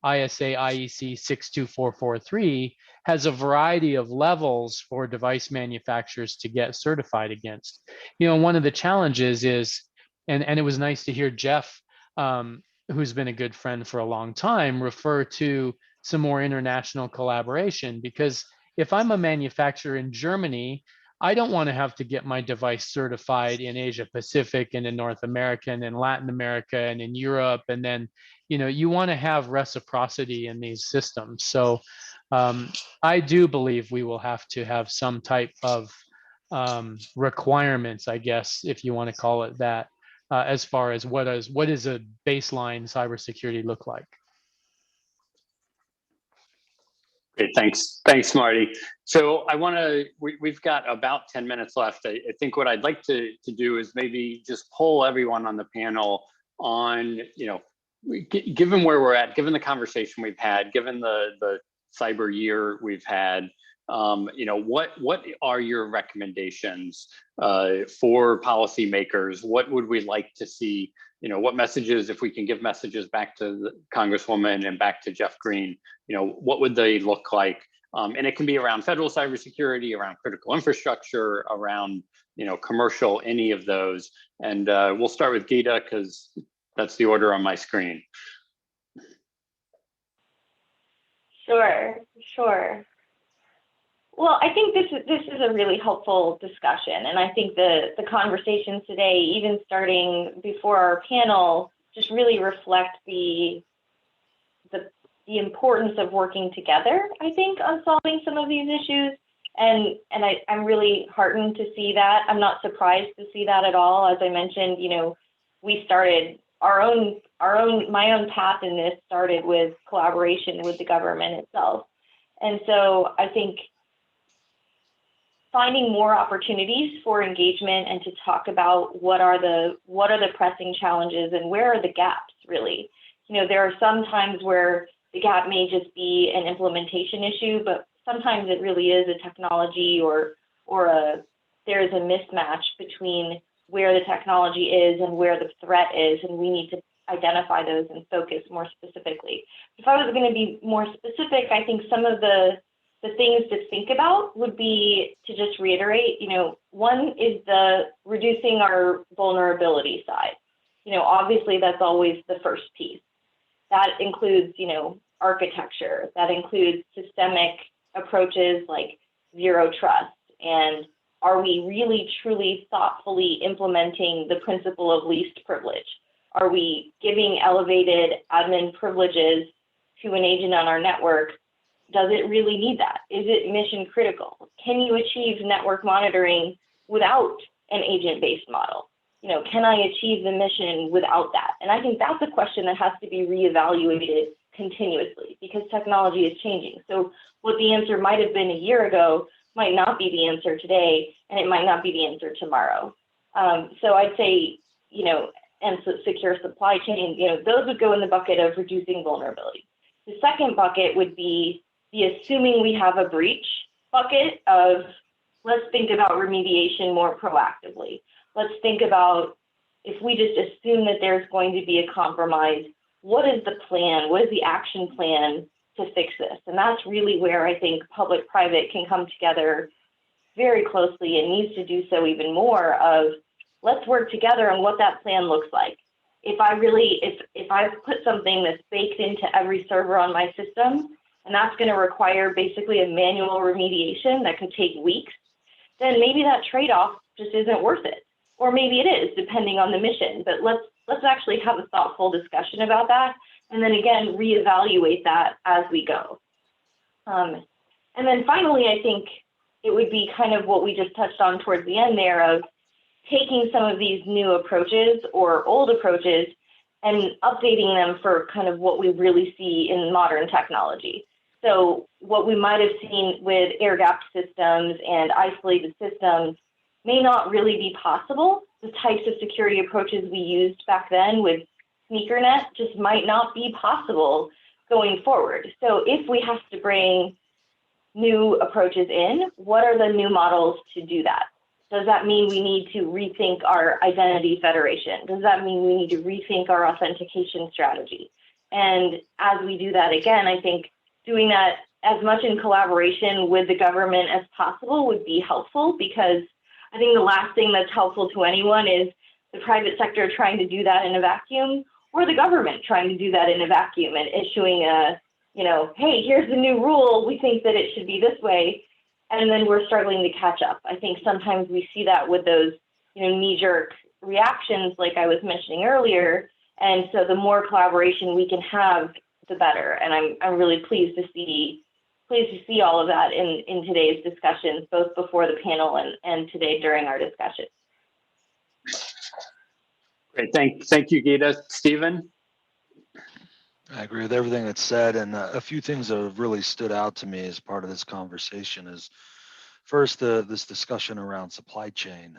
ISA IEC 62443 has a variety of levels for device manufacturers to get certified against. You know, one of the challenges is, and it was nice to hear Jeff, who's been a good friend for a long time, refer to some more international collaboration, because if I'm a manufacturer in Germany, I don't want to have to get my device certified in Asia Pacific and in North America and in Latin America and in Europe. And then, you know, you want to have reciprocity in these systems. So I do believe we will have to have some type of requirements, I guess, if you want to call it that, as far as what is a baseline cybersecurity look like.
Great, thanks, Marty. So I want to, we've got about 10 minutes left. I think what I'd like to do is maybe just poll everyone on the panel on, you know, given where we're at, given the conversation we've had, given the cyber year we've had, what are your recommendations for policymakers? What would we like to see? What messages, if we can give messages back to the Congresswoman and back to Jeff Greene, what would they look like? And it can be around federal cybersecurity, around critical infrastructure, around commercial, any of those. And we'll start with Gita because that's the order on my screen.
Sure. Well, I think this is a really helpful discussion, and I think the conversations today, even starting before our panel, just really reflect the importance of working together, I think, on solving some of these issues. And I'm really heartened to see that. I'm not surprised to see that at all. As I mentioned, we started my own path in this started with collaboration with the government itself. And so I think finding more opportunities for engagement and to talk about what are the pressing challenges and where are the gaps, really. There are some times where the gap may just be an implementation issue, but sometimes it really is a technology or there is a mismatch between where the technology is and where the threat is, and we need to identify those and focus more specifically. If I was going to be more specific, I think some of the things to think about would be to just reiterate, one is the reducing our vulnerability side. Obviously that's always the first piece. That includes, architecture, that includes systemic approaches like zero trust, and are we really truly thoughtfully implementing the principle of least privilege? Are we giving elevated admin privileges to an agent on our network? Does it really need that? Is it mission critical? Can you achieve network monitoring without an agent-based model? Can I achieve the mission without that? And I think that's a question that has to be reevaluated continuously because technology is changing. So what the answer might have been a year ago might not be the answer today, and it might not be the answer tomorrow. So I'd say, and secure supply chain, those would go in the bucket of reducing vulnerability. The second bucket would be the assuming we have a breach bucket of let's think about remediation more proactively. Let's think about if we just assume that there's going to be a compromise, what is the plan? What is the action plan to fix this? And that's really where I think public-private can come together very closely and needs to do so even more of let's work together on what that plan looks like. If I've put something that's baked into every server on my system, and that's going to require basically a manual remediation that could take weeks, then maybe that trade-off just isn't worth it. Or maybe it is, depending on the mission. But let's actually have a thoughtful discussion about that, and then again, reevaluate that as we go. And then finally, I think it would be kind of what we just touched on towards the end there of taking some of these new approaches or old approaches and updating them for kind of what we really see in modern technology. So what we might have seen with air-gapped systems and isolated systems may not really be possible. The types of security approaches we used back then with SneakerNet just might not be possible going forward. So if we have to bring new approaches in, what are the new models to do that? Does that mean we need to rethink our identity federation? Does that mean we need to rethink our authentication strategy? And as we do that again, I think doing that as much in collaboration with the government as possible would be helpful, because I think the last thing that's helpful to anyone is the private sector trying to do that in a vacuum, or the government trying to do that in a vacuum and issuing a, hey, here's the new rule, we think that it should be this way, and then we're struggling to catch up. I think sometimes we see that with those, knee-jerk reactions like I was mentioning earlier, and so the more collaboration we can have, the better. And I'm really pleased to see all of that in today's discussions, both before the panel and today during our discussion.
Great, thank you, Gita. Stephen?
I agree with everything that's said, and a few things that have really stood out to me as part of this conversation is first, this discussion around supply chain.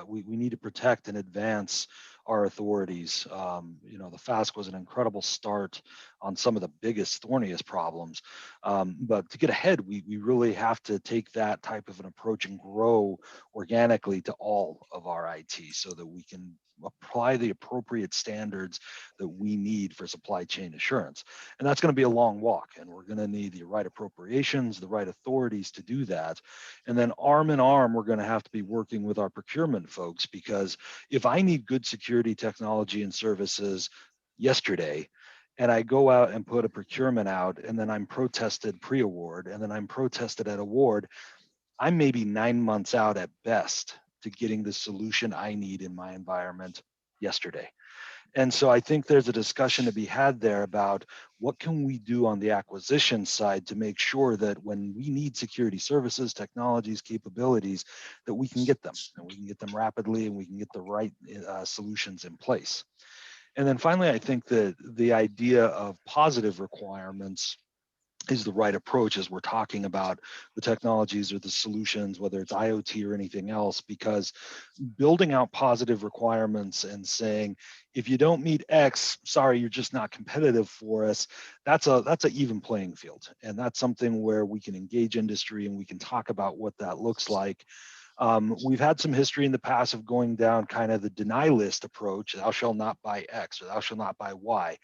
We need to protect and advance our authorities. You know, the FASC was an incredible start on some of the biggest, thorniest problems. But to get ahead, we really have to take that type of an approach and grow organically to all of our IT so that we can apply the appropriate standards that we need for supply chain assurance. And that's going to be a long walk, and we're going to need the right appropriations, the right authorities to do that. And then arm in arm, we're going to have to be working with our procurement folks, because if I need good security technology and services yesterday, and I go out and put a procurement out, and then I'm protested pre-award, and then I'm protested at award, I'm maybe 9 months out at best to getting the solution I need in my environment yesterday. And so I think there's a discussion to be had there about what can we do on the acquisition side to make sure that when we need security services, technologies, capabilities, that we can get them, and we can get them rapidly, and we can get the right solutions in place. And then finally, I think that the idea of positive requirements is the right approach as we're talking about the technologies or the solutions, whether it's IoT or anything else, because building out positive requirements and saying, if you don't meet X, sorry, you're just not competitive for us, that's an even playing field. And that's something where we can engage industry and we can talk about what that looks like. We've had some history in the past of going down kind of the deny list approach, thou shalt not buy X or thou shalt not buy Y.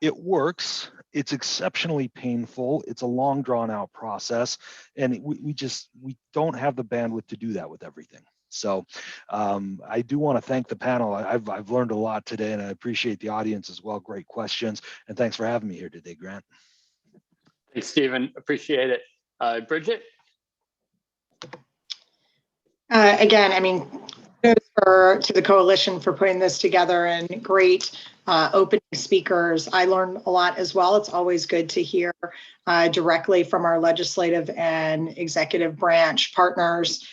It works. It's exceptionally painful. It's a long drawn out process. And we don't have the bandwidth to do that with everything. So I do want to thank the panel. I've learned a lot today, and I appreciate the audience as well. Great questions. And thanks for having me here today, Grant.
Thanks, Stephen. Appreciate it. Bridget?
Again, I mean, kudos to the coalition for putting this together, and great opening speakers. I learned a lot as well. It's always good to hear directly from our legislative and executive branch partners.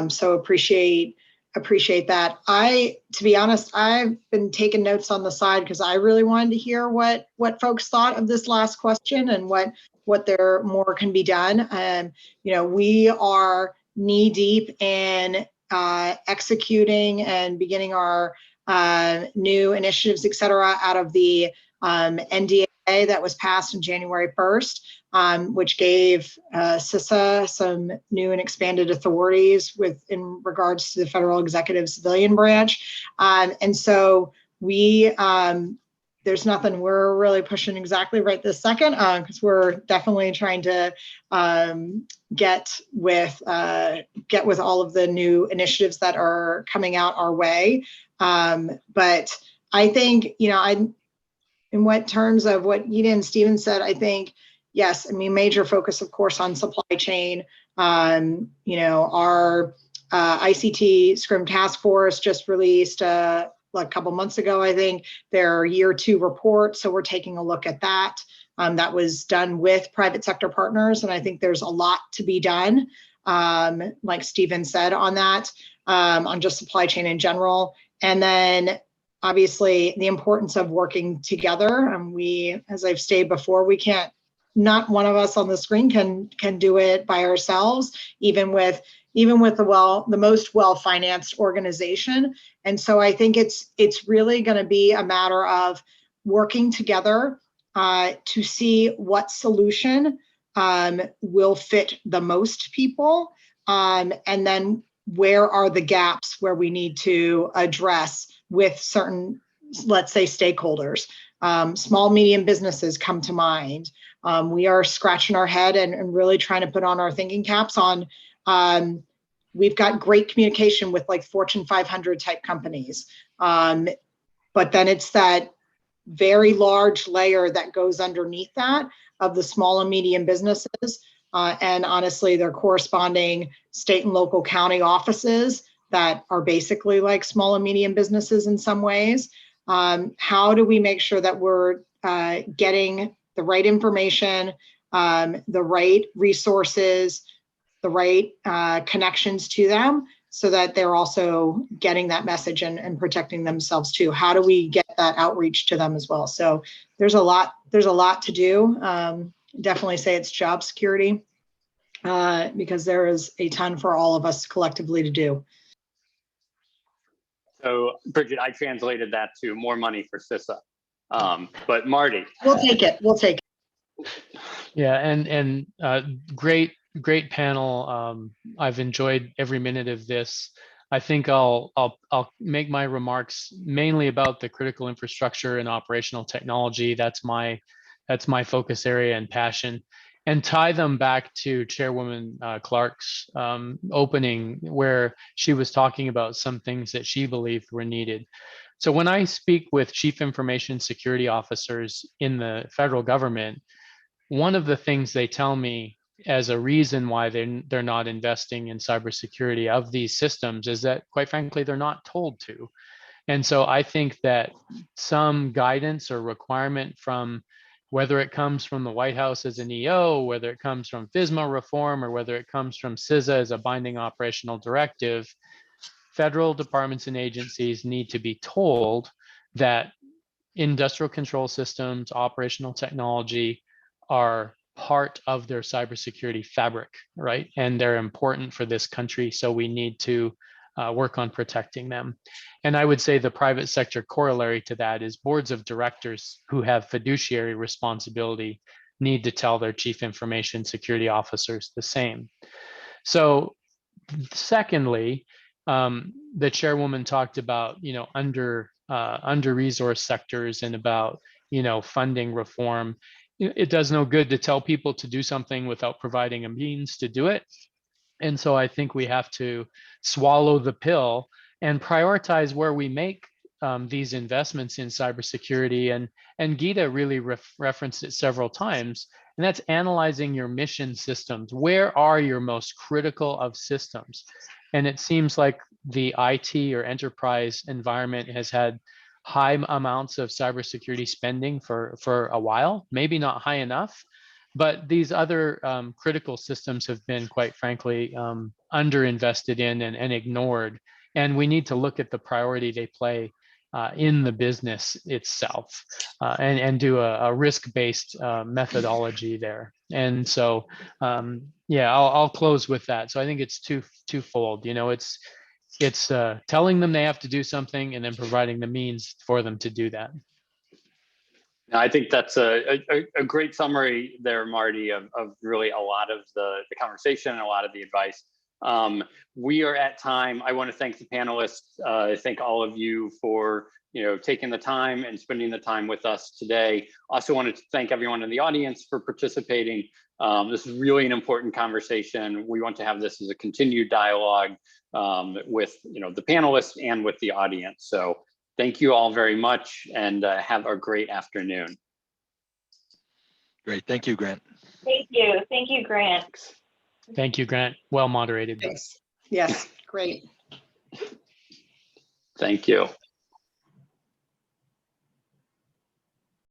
So appreciate that. To be honest, I've been taking notes on the side because I really wanted to hear what folks thought of this last question and what there more can be done. You know, we are knee deep in executing and beginning our new initiatives, et cetera, out of the NDA that was passed on January 1st, which gave CISA some new and expanded authorities in regards to the federal executive civilian branch. And so there's nothing we're really pushing exactly right this second, because we're definitely trying to get with all of the new initiatives that are coming out our way. But I think, you know, in what terms of what Gita and Stephen said, I think, yes, I mean, major focus, of course, on supply chain. You know, our ICT Scrum Task Force just released a couple months ago, I think, their year 2 report. So we're taking a look at that. That was done with private sector partners. And I think there's a lot to be done, like Stephen said, on that, on just supply chain in general. And then obviously the importance of working together. We, as I've stated before, not one of us on the screen can do it by ourselves, even with the most well-financed organization. And so I think it's really going to be a matter of working together to see what solution will fit the most people, and then where are the gaps where we need to address with certain, let's say, stakeholders. Small, medium businesses come to mind. We are scratching our head and really trying to put on our thinking caps on. We've got great communication with like Fortune 500 type companies. But then it's that very large layer that goes underneath that of the small and medium businesses. And honestly, their corresponding state and local county offices that are basically like small and medium businesses in some ways. How do we make sure that we're getting the right information, the right resources, the right connections to them, so that they're also getting that message and protecting themselves too? How do we get that outreach to them as well? So there's a lot to do. Definitely say it's job security, because there is a ton for all of us collectively to do.
So Bridget, I translated that to more money for CISA. But Marty.
We'll take it. We'll take it.
Yeah, and great panel. I've enjoyed every minute of this. I think I'll make my remarks mainly about the critical infrastructure and operational technology. That's my focus area and passion, and tie them back to Chairwoman Clarke's opening, where she was talking about some things that she believed were needed. So when I speak with chief information security officers in the federal government, one of the things they tell me as a reason why they're not investing in cybersecurity of these systems is that, quite frankly, they're not told to. And so I think that some guidance or requirement from, whether it comes from the White House as an EO, whether it comes from FISMA reform, or whether it comes from CISA as a binding operational directive, federal departments and agencies need to be told that industrial control systems, operational technology are part of their cybersecurity fabric, right? And they're important for this country, so we need to work on protecting them. And I would say the private sector corollary to that is boards of directors who have fiduciary responsibility need to tell their chief information security officers the same. So secondly, the chairwoman talked about, under-resourced sectors and about, funding reform. It does no good to tell people to do something without providing a means to do it. And so I think we have to swallow the pill and prioritize where we make these investments in cybersecurity. And Gita really referenced it several times, and that's analyzing your mission systems. Where are your most critical of systems? And it seems like the IT or enterprise environment has had high amounts of cybersecurity spending for a while, maybe not high enough, but these other critical systems have been, quite frankly, underinvested in and ignored. And we need to look at the priority they play in the business itself and do a risk-based methodology there. And so, yeah, I'll close with that. So I think it's twofold. It's telling them they have to do something and then providing the means for them to do that.
I think that's a great summary there, Marty, of really a lot of the conversation and a lot of the advice. We are at time. I want to thank the panelists. Thank all of you for taking the time and spending the time with us today. Also wanted to thank everyone in the audience for participating. This is really an important conversation. We want to have this as a continued dialogue with the panelists and with the audience. So thank you all very much, and have a great afternoon.
Great. Thank you, Grant.
Thank you. Thank you, Grant.
Thank you, Grant. Well moderated.
Thanks. Yes, great.
Thank you.